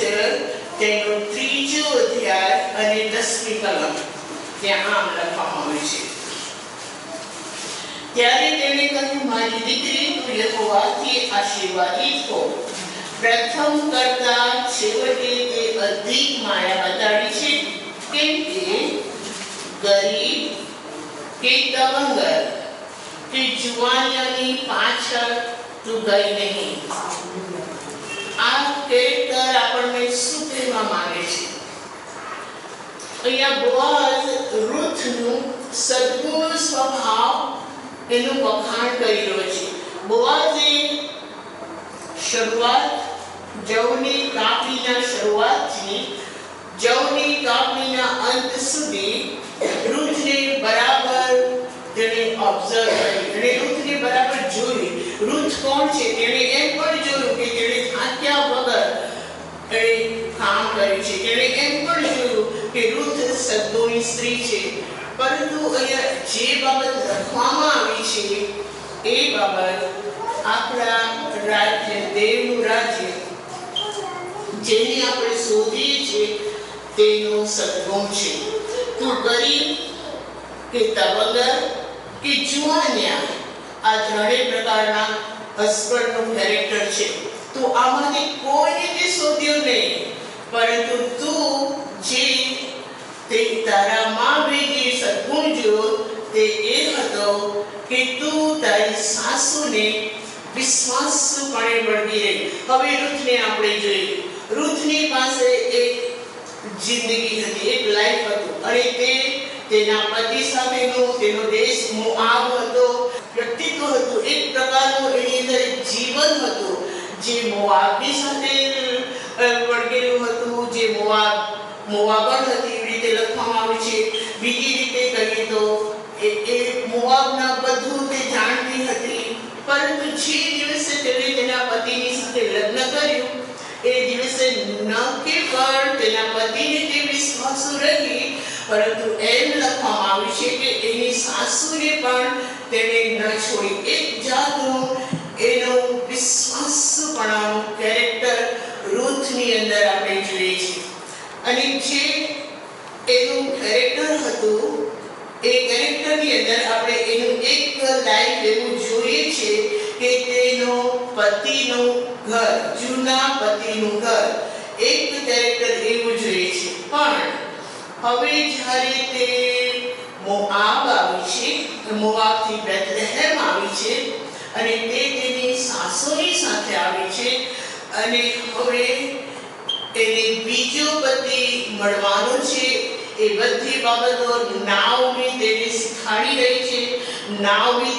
Speaker 1: તેનો 3 અધ્યાય અને 10મી કલમ. ત્યાં આમ લખવામાં આવે છે, ત્યારે તેણે કહ્યું, મારી દીકરી, તું યહોવાથી આશીર્વાદિત હો. પ્રથમ કરતા છેવટે તે અધિક માયા બતાડી છે, કેમ કે ગરીબ કે તવંગર કે જુવાનિયાની પાછળ તું ગઈ નહીં. આ કેરેક્ટર આપણને શું કહેવા માંગે છે? અહીંયા બોઆઝ રૂથનું સદગુણ સ્વભાવ એનું વખાણ કરી રહ્યો છે. બોઆઝે શરૂઆત જવની કાપણીના શરૂઆતથી જવની કાપણીના અંત સુધી રૂથને બરાબર તેણે ઓબ્ઝર્વ કરી અને રૂથને બરાબર જોઈ. રૂથ કોણ છે તેણે એમ પણ જોયું કે તેણે થાક્યા વગર એણે કામ કર્યું છે. તેણે એમ પણ જોયું કે રૂથ સદગુણી સ્ત્રી છે. પરંતુ અહીંયા જે બાબત લખવામાં આવી છે એ બાબત આપણા રાજ્ય, દેવનું રાજ્ય જેને આપણે શોધીએ છીએ તેનો સદગુણ છે. તું ગરીબ કે તવંગર કે જુવાનિયા, આ ત્રણેય પ્રકારના હસબન્ડનું કેરેક્ટર છે. તું આમાંથી કોઈને તે શોધ્યો નહીં, પરંતુ તું જે તે તારામાં જે સદગુણ જોયો તે એ હતો કે તું તારી સાસુને વિશ્વાસુપણે વળગી રહી. હવે રૂથને આપણે જોઈએ. રૂથની પાસે એક જિંદગી હતી, એક લાઈફ હતું, અને તે તેના પતિ સાથેનો તેનો દેશ મોઆબ હતો, વ્યક્તિત્વ હતું, એક પ્રકારનું એની અંદર એક જીવન હતું જે મોઆબની સાથે વળગેલું હતું, જે મોઆબણ હતી એવી રીતે લખવામાં આવે છે. બીજી રીતે કહીએ તો એ મોઆબના બધું તે જાણતી હતી, પરંતુ જે દિવસે તેણે તેના પતિની સાથે લગ્ન કર્યું એ દિવસે ન કેવળ તેના પતિને તે વિશ્વાસુ રહી, પરંતુ એમ લખવામાં આવ્યું છે કે એની સાસુને પણ તેણે ન છોડી. એક જાતનું એનો વિશ્વાસુપણાનું કેરેક્ટર રૂથની અંદર આપણે જોઈએ છીએ. અને જે એનું કેરેક્ટર હતું એ કેરેક્ટરની અંદર આપણે એનું એક લાઈફ એવું જોઈએ છે કે તેનો પતિનું ઘર, જૂના પતિનું ઘર, એક કેરેક્ટર એવું જોઈએ છે. પણ હવે જ્યારે તે મોઆબ આવી છે, મોઆબથી બેથલેહેમ આવી છે અને તે તેની સાસુની સાથે આવી છે, અને હવે એને બીજો પતિ મળવાનો છે. એ બધી બાબતો નાઓમી તેને શીખાડી રહી છે. નાઓમી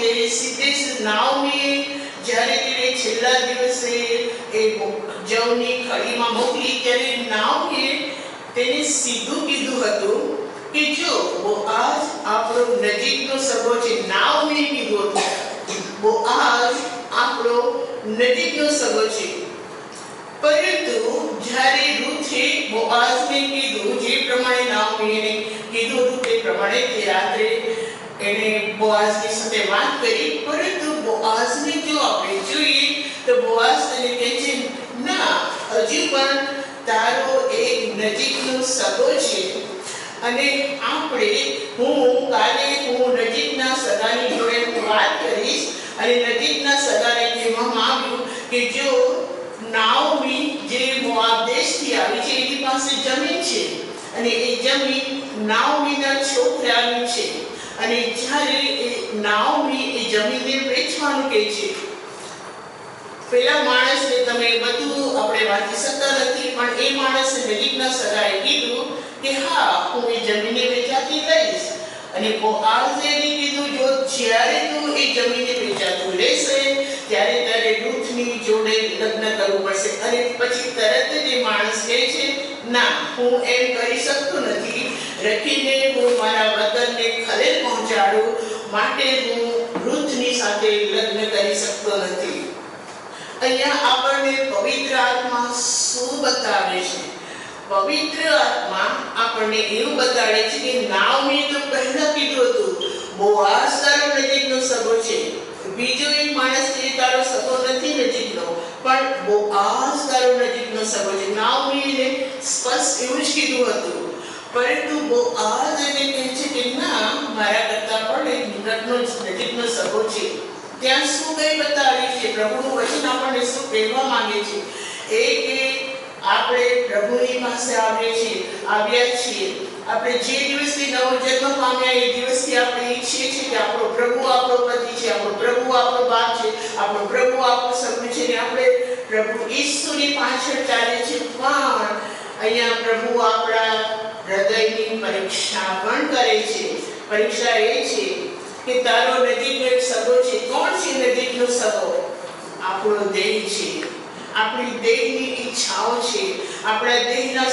Speaker 1: જ્યારે તેને છેલ્લા દિવસે એ જવની ખડીમાં મોકલી ત્યારે નાઓમીએ તેને સીધું કીધું હતું કે જો બોઆઝ આપણો નજીકનો સગો છે. નાઓમીએ કીધું હતું બોઆઝ આપણો નજીકનો સગો છે. પરંતુ જ્યારે રૂથે બોઆઝને કીધું, જે પ્રમાણે નાઓમીએ કીધું હતું તે પ્રમાણે તે રાત્રે એને બોઆઝની સાથે વાત કરી, પરંતુ બોઆઝને જો આપણે જોઈએ તો બોઆઝ તેને કહે છે, ના, હજુ પણ તારો એક નજીકનો સગો છે અને કાલે હું નજીકના સગાની જોડે વાત કરીશ. અને નજીકના સગાને કહેવામાં આવ્યું કે જો નાઓમી જે મોઆબ દેશથી આવી છે એની પાસે જમીન છે અને એ જમીન નાઓમીના છોકરાની છે. અને જ્યારે નાઓમી એ જમીનને વેચવાનું કહે છે, પેલા માણસને તમે બધું આપણે વાંચી શકતા નથી, પણ એ માણસને નજીકના સગાએ કીધું કે હા, હું એ જમીનને વેચાતી લઈશ. અને બોઆઝે કીધું, જો જ્યારે તું એ જમીનને વેચાતું લેશે ત્યારે તારે રૂથની જોડે લગ્ન કરવું પડશે. અને પછી તરત જ એ માણસ કહે છે, ના, હું એમ કરી શકતો નથી. રખીને હું મારા વતનને ખલેલ પહોંચાડું માટે હું રૂથની સાથે લગ્ન કરી શકતો નથી. અહીંયા આપણને પવિત્ર આત્મા શું બતાવે છે? પવિત્ર આત્મા આપણને એવું બતાડે છે કે નાઓમીએ તો પહેલા કીધું હતું, બોઆઝ તારો નજીકનો સગો છે. બીજો એક માણસ છે, તારો સગો નથી નજીકનો, પણ બોઆઝ તારો નજીકનો સગો છે. નાઓમીએ સ્પષ્ટ એવું જ કીધું હતું, પરંતુ બોઆઝ એને કહે છે કે ના, મારા કરતા પણ નજીકનો સગો છે. ત્યાં શું કઈ બતાવ્યું છે? પ્રભુનું વચન આપણને શું કહેવા માંગે છે? એ કે આપણે પ્રભુની પાસે આવ્યા છીએ. આપણે જે દિવસથી નવો જન્મ પામ્યા એ દિવસથી આપણે ઈચ્છીએ છીએ કે આપણો પ્રભુ આપણો પતિ છે, આપણો પ્રભુ આપણો બાપ છે, આપણો પ્રભુ આપણો સભ્ય છે, ને આપણે પ્રભુ ઈસુની પાછળ ચાલે છે. પણ અહીંયા પ્રભુ આપણા હૃદયની પરીક્ષા પણ કરે છે. પરીક્ષા એ છે કે તારો નજીકનો એક સગો છે. કોણ છે નજીકનો સગો? આપણો દેહ છે, આપણી દેહની ઈચ્છાઓ છે, આપણા દેહના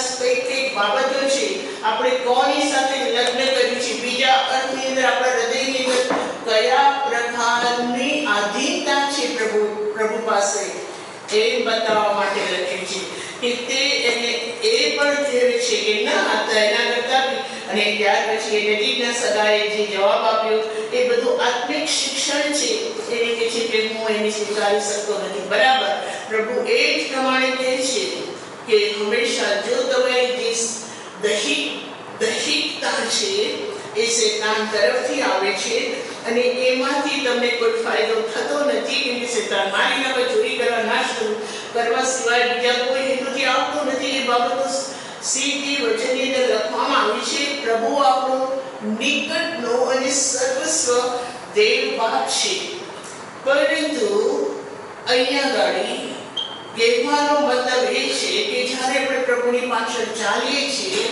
Speaker 1: કઈ બાબતો છે. આપણે કોની સાથે લગ્ન કર્યું છે? બીજા અર્થની અંદર આપણા હૃદયની અંદર કયા પ્રકારની આધીનતા છે પ્રભુ પાસે, એ બતાવવા માટે લખ્યું છે કે તે એને એ પણ કહેવે છે કે ના, તેના કરતા બી. અને ત્યાર પછી એ નજીકના સગાએ જે જવાબ આપ્યો એ બધું આત્મિક શિક્ષણ છે. એને કહે છે કે હું એને સ્વીકારી શકતો નથી. બરાબર, પ્રભુ એ જ પ્રમાણે કહે છે કે હંમેશા જો તમારી જે દૈહિકતા છે એ શેતાન તરફથી આવે છે અને એમાંથી તમને કોઈ ફાયદો થતો નથી, કેમ કે શેતાન મારી નાખવા, ચોરી કરવા, નાશ કરવા સિવાય બીજા કોઈ હેતુથી આવતો નથી. એ બાબતો સીધી વચનની અંદર લખવામાં આવી છે. પ્રભુ આપણો નિકટનો અને સર્વસ્વ દેવબાપ છે. પરંતુ અહીંયા ગાડી કહેવાનો મતલબ એ છે કે જ્યારે આપણે પ્રભુની પાછળ ચાલીએ છીએ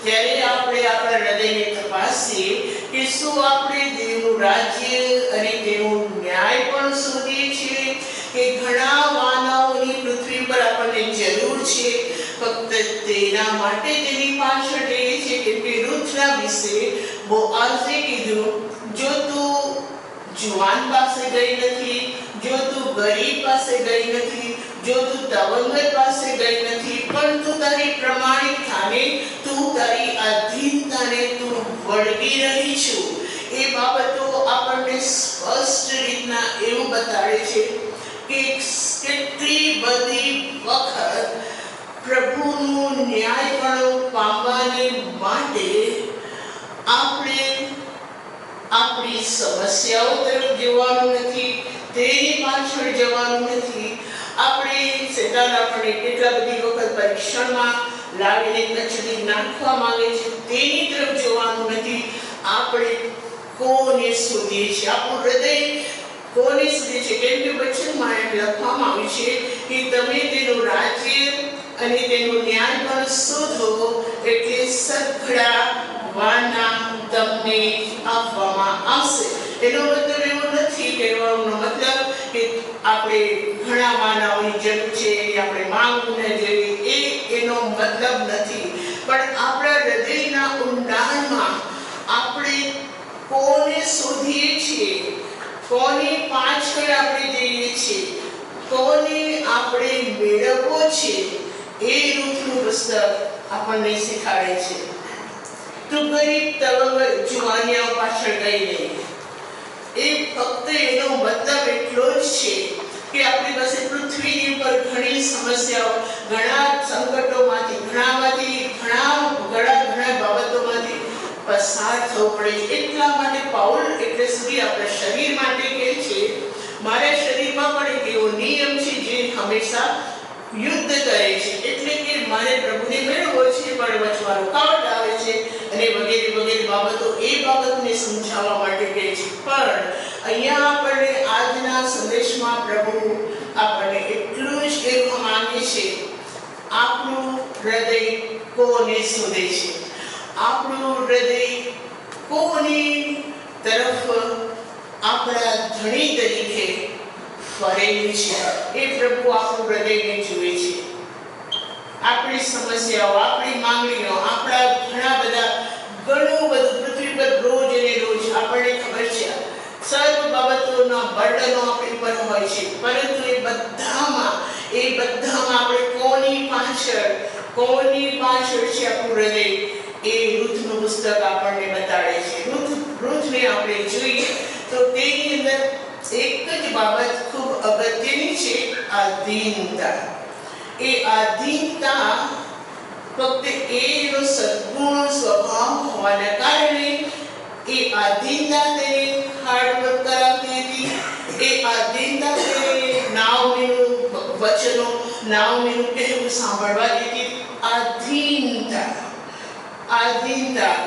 Speaker 1: ત્યારે આપણે આપણા હૃદયને તપાસીએ કે શું આપણે દેવનું રાજ્ય અને તેનું ન્યાય પણ શોધીએ છીએ કે ઘણા માનવોની પૃથ્વી પર આપણને જરૂર છે, ફક્ત તેના માટે તેની પાછળ જઈએ છીએ. કેમ કે રૂથના વિશે બોઆઝે કીધું, જો તું જુવાન પાસે ગઈ નથી, જો તું ગરીબ પાસે ગઈ નથી, જો તું તવંગર પાસે ગઈ નથી, પણ તું તારી પ્રમાણિકતાને, તું તારી આધીનતાને તું વળગી રહી છું. એ બાબતો આપણને સ્પષ્ટ રીતના એવું બતાડે છે કે કેટલી બધી વખત પ્રભુનું ન્યાયપણું પામવાને માટે આપણે આપણી સમસ્યાઓ તરફ જવાનું નથી, તેની પાછળ જવાનું નથી. આપણે શેતાન આપણને કેટલા બધી વખત પરીક્ષણમાં લાવીને કચડી નાખવા માંગે છે, તેની તરફ જવાનું નથી. આપણે કોને શોધીએ છીએ? આપણું હૃદય કોને શોધે છે? કેમ કે વચનમાં એમ લખવામાં આવ્યું છે કે તમે તેનું રાજ્ય અને તેનું ન્યાય પણ શોધો, એટલે સઘળા વાના તમને આપવામાં આવશે. એનો મતલબ એવો નથી, કહેવાનો મતલબ કે આપણે ઘણા માનવની જરૂર છે, આપણે માંગવું ન જોઈએ, એનો મતલબ નથી. પણ આપણા હૃદયના ઊંડાણમાં આપણે કોને શોધીએ છીએ, કોની પાછળ આપણે જઈએ છીએ, કોને આપણે મેળવવો છે, એ રૂથનું પુસ્તક આપણને શીખવાડે છે. તું ગરીબ તવંગ જુવાનિયા પાછળ ગઈ નહીં. એ ફક્ત એનો મતલબ એટલો જ છે કે આપણી પાસે પૃથ્વીની ઉપર ઘણી સમસ્યાઓ, ઘણા સંકટોમાંથી, ઘણા બાબતોમાંથી પસાર થવું પડે છે. એટલા માટે પાઉલ એટલે સુધી આપણા શરીર માટે કહે છે, મારા શરીરમાં પણ એક એવો નિયમ છે જે હંમેશા યુદ્ધ કરે છે. એટલે કે મારે પ્રભુને મેળવવો છે પણ વચમાં રૂકાવટ આવે છે અને વગેરે વગેરે બાબતો, એ બાબતને સમજાવવા માટે કહે છે. પણ અહીંયા આપણને આજના સંદેશમાં પ્રભુ આપણને એટલું જ કહેવા માંગે છે, આપણું હૃદય કોને શોધે છે, આપણું હૃદય કોની તરફ આપણા ધણી તરીકે ફરેલું છે. એ પ્રભુ આપણું હૃદયને જુએ છે. આપણી સમસ્યાઓ, આપણી માંગણીઓ, આપણા ઘણું બધું પૃથ્વી પર રોજ અને રોજ આપણને ખબર છે સર્વ બાબતોના બર્ડનો આપણી પર હોય છે. પરંતુ એ બધામાં આપણે કોની પાછળ છે આપણું હૃદય, એ રૂથનું પુસ્તક આપણને બતાડે છે. રૂથને આપણે જોઈએ તો તેની અંદર એક જ બાબત ખૂબ અગત્યની છે, આધીનતા. એ આધીનતા ફક્ત એનો સદ્ગુણ સ્વભાવ હોવાના કારણે એ આધીનતા તેને હાર્ડવર્ક કરાવતી હતી. એ આધીનતા તેને નાઓમીનું વચનો, નાઓમીનું કહેવું સાંભળવા દેતી. આધીનતા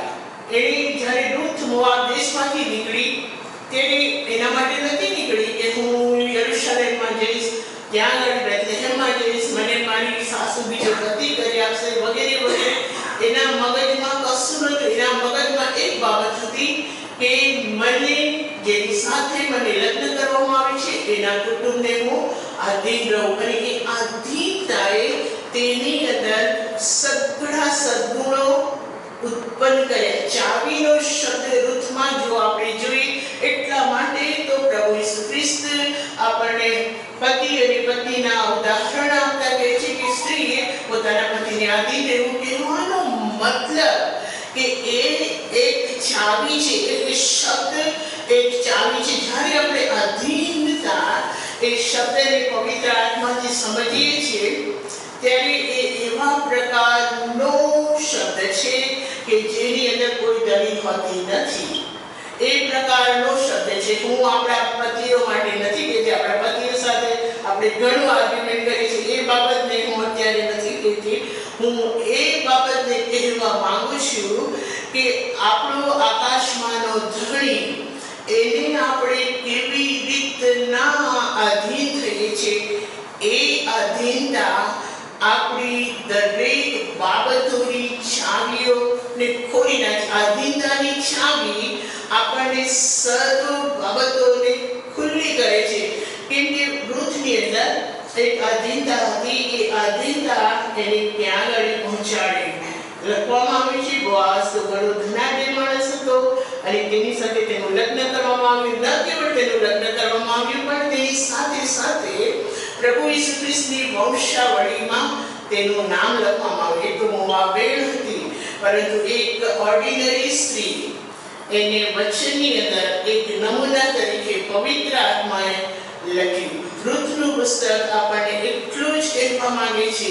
Speaker 1: એણે જ્યારે રૂથ મોઆબ દેશમાંથી નીકળી, તેને એના માટે નથી નીકળી કે હું યરુશલેમમાં જઈશ, ત્યાં આગળ બેથલેહેમમાં જઈશ, મને મારી સાસુ બીજો પતિ કરી આપશે વગેરે વગેરે. એના મગજમાં કશું નહોતું. એના મગજમાં એક બાબત હતી કે જેની સાથે મને લગ્ન કરવામાં આવે છે એના કુટુંબને હું આધીન રહું. અને એ આધીનતાએ તેની અંદર સઘળા સદ્ગુણો ઉત્પન્ન કર્યા. ચાવીનો શબ્દ રૂથમાં જો આપણે જોઈએ, એટલા માટે તો પ્રભુ ઈસુ ખ્રિસ્ત આપણને પતિ અને પત્નીના ઉદાહરણ આપતા કહે છે કે સ્ત્રીએ પોતાના પતિને આધીન રહેવું. કહેવાનો મતલબ કે એ એક ચાવી છે, એટલે શબ્દ એક ચાવી છે. જ્યારે આપણે આધીનતા એ શબ્દને પવિત્ર આત્માથી સમજીએ છીએ ત્યારે એ એવા પ્રકારનો શબ્દ છે કે જેની અંદર કોઈ દલીલ હોતી નથી. એ પ્રકારનો શબ્દ છે. હું આપણા પતિઓ માટે નથી કહેતી, આપણા પતિઓ સાથે આપણે ઘણું આર્ગ્યુમેન્ટ કરીએ છીએ, એ બાબતને હું અત્યારે નથી કહેતી. હું એ બાબતને કહેવા માંગુ છું કે આપણો આકાશમાંનો ધણી, એને આપણે કેવી રીતના આધીન થઈએ છીએ. એ આધીનતા આપણી દરેક બાબતોની ચાવીઓને ખોલી નાખે. આધીનતાની ચાવી આપણને સર્વ બાબતોને ખુલ્લી કરે છે. કેમ કે રૂથની અંદર એક આધીનતા હતી. એ આધીનતા એને ત્યાં આગળ પહોંચાડી. લખવામાં આવ્યું છે બોઆઝ તો ઘણો ધનાઢ્ય માણસ હતો અને તેની સાથે તેનું લગ્ન કરવામાં આવ્યું. ન કેવળ તેનું લગ્ન કરવામાં આવ્યું પણ તેની સાથે સાથે પ્રભુ ઈસુ ખ્રિસ્તની વંશાવળીમાં તેનું નામ લખવામાં આવ્યું. એ તો મોઆબેલ હતી, પરંતુ એક ઓર્ડિનરી સ્ત્રી, એને વચનની અંદર એક નમૂના તરીકે પવિત્ર આત્માએ લખ્યું. રૂથનું પુસ્તક આપણને એટલું જ કહેવા માંગે છે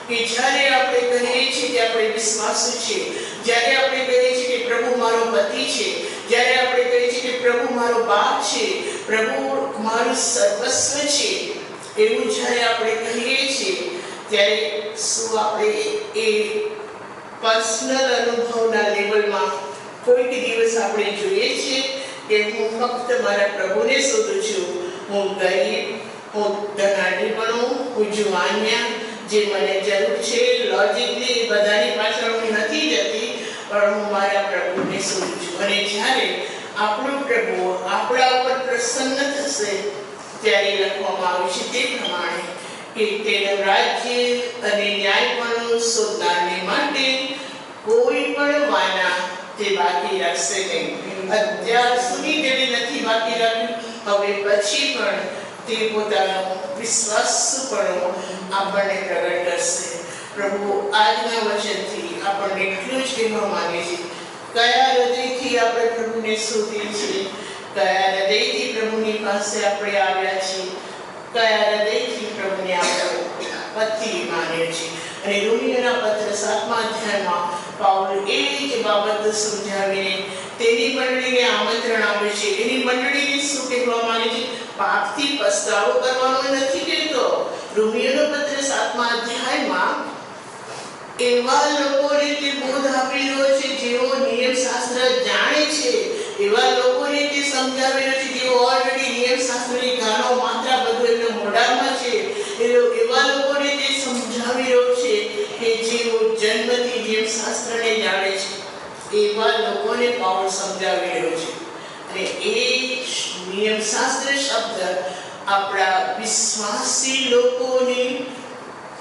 Speaker 1: કે જ્યારે આપણે કહીએ છીએ કે આપણે વિશ્વાસુ છે, જ્યારે આપણે કહીએ છીએ કે પ્રભુ મારો પતિ છે, જ્યારે આપણે કહીએ છીએ કે પ્રભુ મારો બાપ છે, પ્રભુ મારું સર્વસ્વ છે, એવું જ્યારે આપણે કહીએ છીએ ત્યારે શું આપણે એ પર્સનલ અનુભવના લેવલમાં કોઈક દિવસ આપણે જોઈએ છીએ કે હું ફક્ત મારા પ્રભુને શોધું છું, હું ગરીબ, હું ધનાઢ્ય બનું, હું જુવાનિયા, જે મને જરૂર છે લોજિકલી બધાની પાછળ હું નથી જતી, પણ હું મારા પ્રભુને શોધું છું. અને જ્યારે આપણો પ્રભુ આપણા ઉપર પ્રસન્ન થશે ત્યારે લખવામાં આવ્યું છે તે પ્રમાણે કે તેનું રાજ્ય અને ન્યાયપણું શોધનારને માટે કોઈ પણ વાના તે બાકી રાખશે નહીં. અત્યાર સુધી તેને નથી બાકી રાખ્યું, હવે પછી પણ તે પોતાનો વિશ્વાસપણો આપણને પ્રગટ કરશે. પ્રભુ આજના વચનથી આપણને એટલું જ કહેવા માંગે છે કયા હૃદયથી આપણે પ્રભુને શોધીએ છીએ, કયા હૃદયથી પ્રભુની પાસે આપણે આવ્યા છીએ, કયા હૃદયથી પ્રભુને આપણે પતિ માનીએ છીએ. અને રોમિયોના પત્ર 7મા અધ્યાયમાં પાઉલ એ જ બાબત સમજાવીને તેની મંડળીને આમંત્રણ આપે છે. એની મંડળીને શું કહેવા માંગે છે? પાપથી પસ્તાવો કરવાનો નથી કહેતો. રોમિયોનો પત્ર 7મા અધ્યાયમાં એવા લોકોને તે બોધ આપી રહ્યો છે જેઓ નિયમશાસ્ત્ર જાણે છે, એવા લોકોને તે સમજાવી રહ્યો છે જેઓ ઓલરેડી નિયમશાસ્ત્રની ગાનો માત્રા બધું એમના મોઢામાં છે. એવા લોકોને તે સમજાવી રહ્યો છે કે જેઓ જન્મથી નિયમશાસ્ત્રને જાણે છે, એવા લોકોને પાઉલ સમજાવી રહ્યો છે. અને એ નિયમશાસ્ત્ર શબ્દ આપણા વિશ્વાસી લોકોની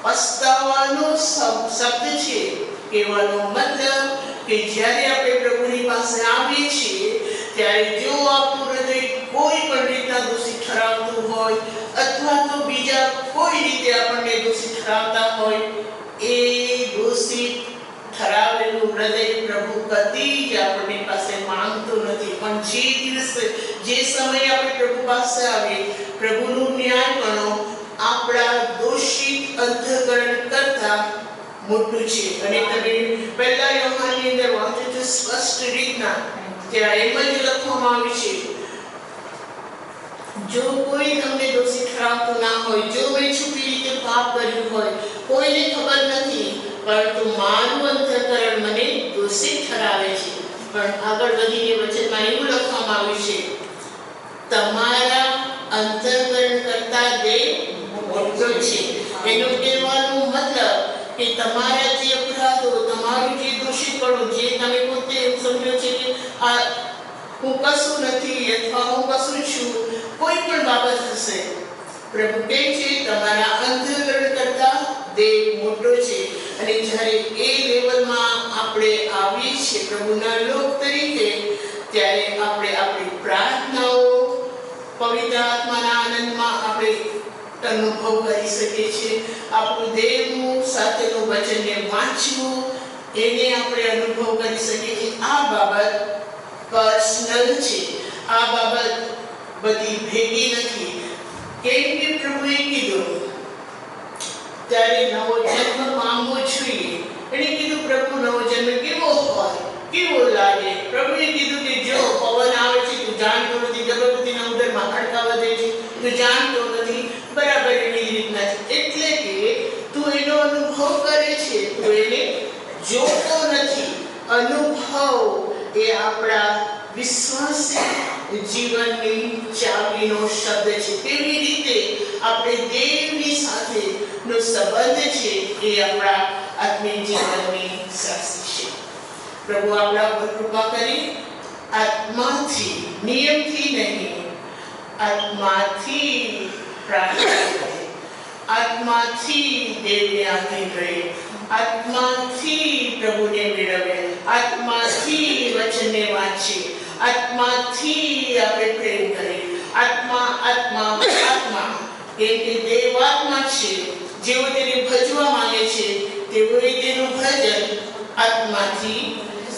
Speaker 1: પસ્તાવાનો શબ્દ છે. કહેવાનો મતલબ કે જ્યારે આપણે પ્રભુની પાસે આવીએ છીએ ત્યારે જો આપણું હૃદય કોઈ પણ રીતના દોષિત ઠરાવતું હોય અથવા તો બીજા કોઈ રીતે આપણને દોષિત ઠરાવતા હોય, એ દોષિત ઠરાવેલું હૃદય પ્રભુ કદી જ આપણી પાસે માંગતો નથી. પણ જે દિવસે જે સમયે આપણે પ્રભુ પાસે આવીએ, પ્રભુનું ન્યાયપણું આપણા દોષિત અંતઃકરણ કરતા મોટું છે. અને તમે પહેલા યોહાનની અંદર વાંચો છો સ્પષ્ટ રીતના, ત્યાં એમ જ લખવામાં આવ્યું છે, જો કોઈ તમને દોષિત ઠરાવતું ના હોય, જો મેં છુપી રીતે પાપ કર્યું હોય, કોઈને ખબર નથી, પરંતુ મારું અંતઃકરણ મને દોષિત ઠરાવે છે. પણ આગળ વધીને વચનમાં એવું લખવામાં આવ્યું છે, તમારા અંતઃકરણ કરતા દેવ મોટો છે. એનો કહેવાનો મતલબ કે તમારા જે અપરાધો, તમારું જે દોષિતપણું, જે તમે પોતે એમ સમજો છે કે આ હું કશું નથી અથવા હું કશું છું, કોઈ પણ બાબત હશે, પ્રભુ કહે છે તમારા અંતઃકરણ કરતા દેવ મોટો છે. અને જ્યારે એ લેવલમાં આપણે આવીએ છીએ પ્રભુના લોક તરીકે, ત્યારે આપણે આપણી પ્રાર્થનાઓ પવિત્ર આત્માના આનંદમાં આપણે અનુભવ કરી શકીએ છીએ. આપણું દેવનું સાથેનું વચનને વાંચવું, એને આપણે અનુભવ કરી શકીએ છીએ. આ બાબત પર્સનલ છે, આ બાબત બધી ભેગી નથી. કેમ કે પ્રભુએ કીધું ત્યારે નવો જન્મ પામવો જોઈએ. એને કીધું પ્રભુ નવો જન્મ કેવો હોય, કેવો લાગે. પ્રભુએ કીધું કે જો પવન આવે છે તું જાણતો નથી, ગર્ભવતીના ઉદરમાં ખડકા વધે છે તું જાણતો નથી, બરાબર એવી રીતના છે. એટલે કે તું એનો અનુભવ કરે છે, તું એને જોતો નથી. અનુભવ એ આપણા વિશ્વાસી જીવનની ચાવીનો શબ્દ છે. કેવી રીતે આપણે દેવની સાથેનો સંબંધ છે એ આપણા આત્મિક જીવનની સાક્ષી છે. પ્રભુ આપણા પર કૃપા કરી આત્માથી, નિયમથી નહીં, આત્માથી પ્રાર્થના કરે, આત્માથી દેવને આધીન રહે, આત્માથી પ્રભુને મેળવે, આત્માથી વચનને વાંચે, આત્માથી આપણે પ્રેમ કરીએ. આત્મા આત્મા આત્મા, કેમ કે દેવ આત્મા છે. જેઓ તેને ભજવા માંગે છે તેઓએ તેનું ભજન આત્માથી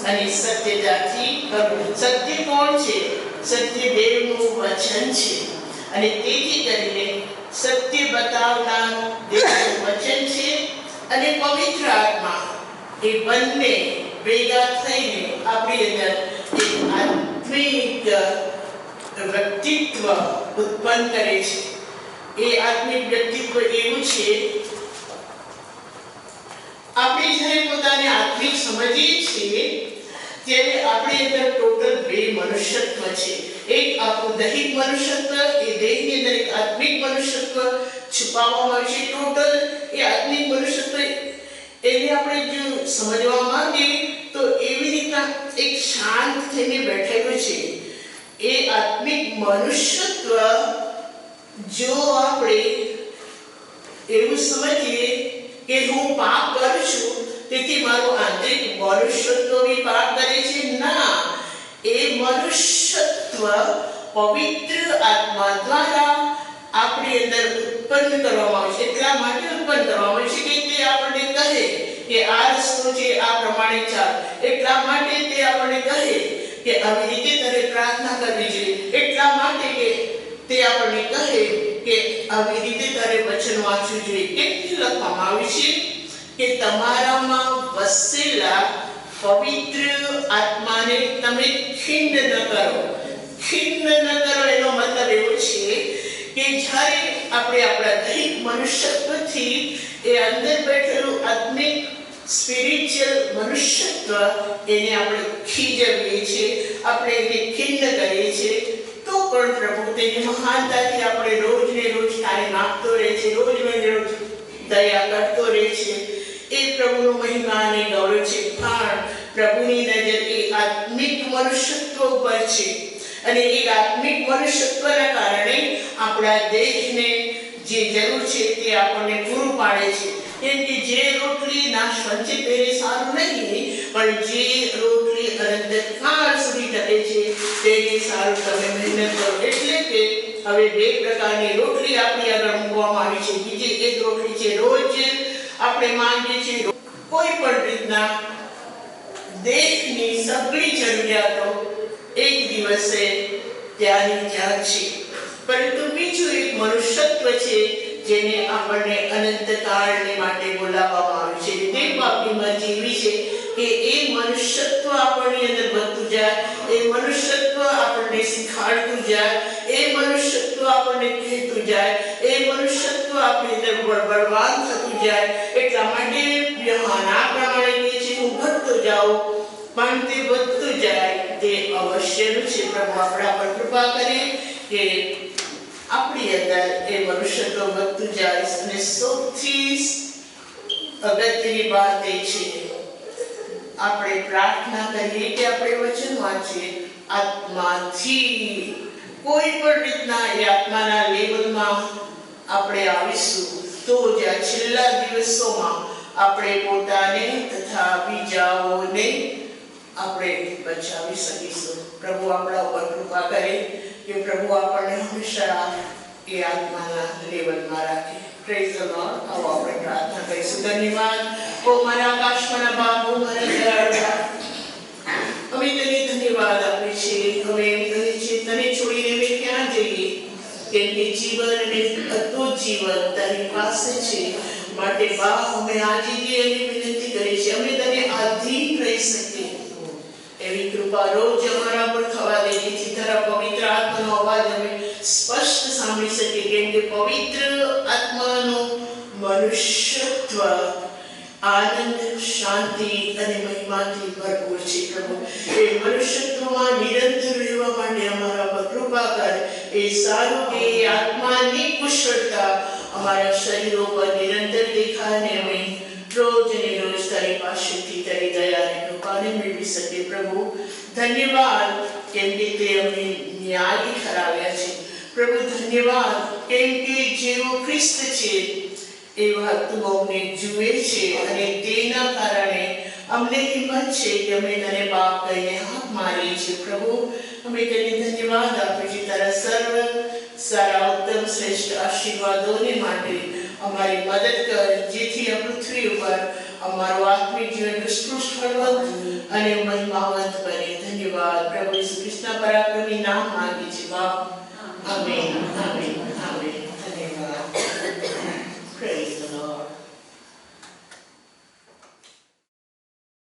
Speaker 1: અને સત્યતાથી કરવું. સત્ય કોણ છે? સત્ય દેવનું વચન છે. અને તેથી કરીને સત્ય બતાવનાર દેવનું વચન છે અને પવિત્ર આત્મા, એ બંને ભેગા થઈને આપણી અંદર એક આત્મિક વ્યક્તિત્વ ઉત્પન્ન કરે છે. એ આત્મિક વ્યક્તિત્વ એવું છે, આપણે જ્યારે પોતાને આત્મિક સમજીએ છીએ ત્યારે આપણી અંદર ટોટલ બે મનુષ્યત્વ છે. એક આપણું દૈહિક મનુષ્યત્વ, એ દેહની અંદર એક આત્મિક મનુષ્યત્વ છુપાવવામાં આવે છે. ટોટલ એ આત્મિક મનુષ્યત્વ એને આપણે જો સમજવા માંગીએ તો એવી રીતના એક શાંત થઈને બેઠેલું છે. એ આત્મિક મનુષ્યત્વ જો આપણે એવું સમજીએ કે હું પાપ કરું છું તેથી મારું આંતરિક મનુષ્યત્વ બી પાપ કરે છે, ના, એ મનુષ્યત્વ પવિત્ર આત્મા દ્વારા આપણી અંદર ઉત્પન્ન કરવામાં આવે છે. એટલા માટે ઉત્પન્ન કરવામાં આવે છે કે તે આપણને કહે કે આ રસ્તો છે, આ પ્રમાણે ચાલ. એટલા માટે તે આપણને કહે કે આવી રીતે તારે પ્રાર્થના કરવી જોઈએ. એટલા માટે કે તે આપણને કહે કે આવી રીતે તારે વચન વાંચવું જોઈએ. કેટલી લખવામાં આવ્યું છે કે તમારામાં વસેલા પવિત્ર આત્માને તમે ખિન્ન ન કરો. ખિન્ન ન કરો એનો મતલબ એવો છે કે જ્યારે આપણે આપણા દૈહિક મનુષ્યત્વથી એ અંદર બેઠેલું આત્મિક સ્પિરિચ્યુઅલ મનુષ્યત્વ એને આપણે ખીજવીએ છીએ, આપણે એને ખિન્ન કરીએ છીએ, તો પણ પ્રભુ તેની મહાનતાથી આપણે રોજ ને રોજ તારીફ આપતો રહે છે, રોજ ને રોજ દયા કરતો રહે છે. એ પ્રભુનો મહિમા અને ગૌરવ છે. પણ પ્રભુની નજર એ આત્મિક મનુષ્યત્વ ઉપર છે અને એ આત્મિક મનુષ્યત્વના કારણે આપણા દેશને જે જરૂર છે તે આપણને પૂરું પાડે છે. કેમ કે જે રોટલી નાશ વચ્ચે પહેરે સારું નહીં, પણ જે રોટલી અનંતકાળ સુધી ટકે છે તેને સારું તમે મહેનત કરો. એટલે કે હવે બે પ્રકારની રોટલી આપણી આગળ મૂકવામાં આવી છે. બીજી એક રોટલી છે રોજ આપણે માંગીએ છીએ. કોઈ પણ રીતના દેશની સગળી જરૂરિયાતો એક દિવસે ત્યાંની ત્યાં છે. પરંતુ બીજું એક મનુષ્યત્વ છે જેને આપણને અનંતકાળને માટે બોલાવવામાં આવ્યું છે. તે બાપની મરજી એવી છે કે એ મનુષ્યત્વ આપણી અંદર વધતું જાય, એ મનુષ્યત્વ આપણને શીખાડતું જાય, એ મનુષ્યત્વ આપણને કહેતું જાય, એ મનુષ્યત્વ આપણી અંદર બળવાન થતું જાય. એટલા માટે વ્યવહાર આ પ્રમાણે કહે છે, હું ઘટતો જાઉં પણ તે વધતું જાય. તે અવશ્યનું છે. પ્રભુ આપણા પર કૃપા કરે કે આપણી અંદર એ મનુષ્યત્વ વધતું જાય. અને સૌથી અગત્યની વાત એ છે આપણે પ્રાર્થના કરીએ કે આપણે વચન વાંચીએ આત્માથી. કોઈ પણ રીતના એ આત્માના લેવલમાં આપણે આવીશું તો જ આ છેલ્લા દિવસોમાં આપણે પોતાને તથા બીજાઓને આપણે બચાવી શકીશું. પ્રભુ આપણા ઉપર કૃપા કરે કે પ્રભુ આપણને હંમેશા એ આત્માના લેવલમાં રાખે. Praise the lord. આવો આપણે પ્રાર્થના કરીશું. ધન્યવાદ ઓ મારા આકાશમાંના બાપ, ઓ મારા દયાળુ, અમે તને ધન્યવાદ આપીએ છીએ. હવે એમ કહીએ છીએ તને છોડીને અમે ક્યાં જઈએ, કેમ કે જીવન અને અદ્ભુત જીવન તારી પાસે છે. માટે બાપ અમે આજીજી અને વિનંતી કરીએ છીએ અમે તને આધીન રહી શકીએ એવી કૃપા રોજ અમારા પર થવા દે, જેથી તારા પવિત્ર આત્માનો અવાજ અમે સ્પષ્ટ સાંભળી શકીએ. કેમ કે પવિત્ર આત્માનો મનુષ્યત્વ આનંદ, શાંતિ અને મહિમાથી ભરપૂર છે. પ્રભુ એ મનુષ્યત્વમાં નિરંતર રહેવા માટે અમારા પર કૃપા કર. એ સારું કે એ આત્માની કુશળતા અમારા શરીરો પર નિરંતર દેખાય ને અમે રોજ ને રોજ તારી પાસેથી તારી દયા અને કૃપાને મેળવી શકીએ. પ્રભુ ધન્યવાદ કેમ કે તે અમને ન્યાય ઠરાવ્યા છે. પ્રભુ ધન્યવાદ કેમ કે જેવો ખ્રિસ્ત છે એવા તું અમને જુએ છે અને તેના કારણે અમને હિંમત છે કે અમે તને બાપ કહીને હાથ મારીએ છીએ. પ્રભુ અમે તને ધન્યવાદ આપીએ છીએ તારા સર્વ સારા ઉત્તમ શ્રેષ્ઠ આશીર્વાદોને માટે અમારી મદદ કર, જેથી આ પૃથ્વી ઉપર અમારું આત્મિક જીવન હૃષ્ટપુષ્ટ ફળવંત અને મહિમાવંત બને. ધન્યવાદ પ્રભુ ઈસુ ખ્રિસ્તના પરાક્રમી નામ માંગીએ છીએ બાપ. આમેન. આમેન.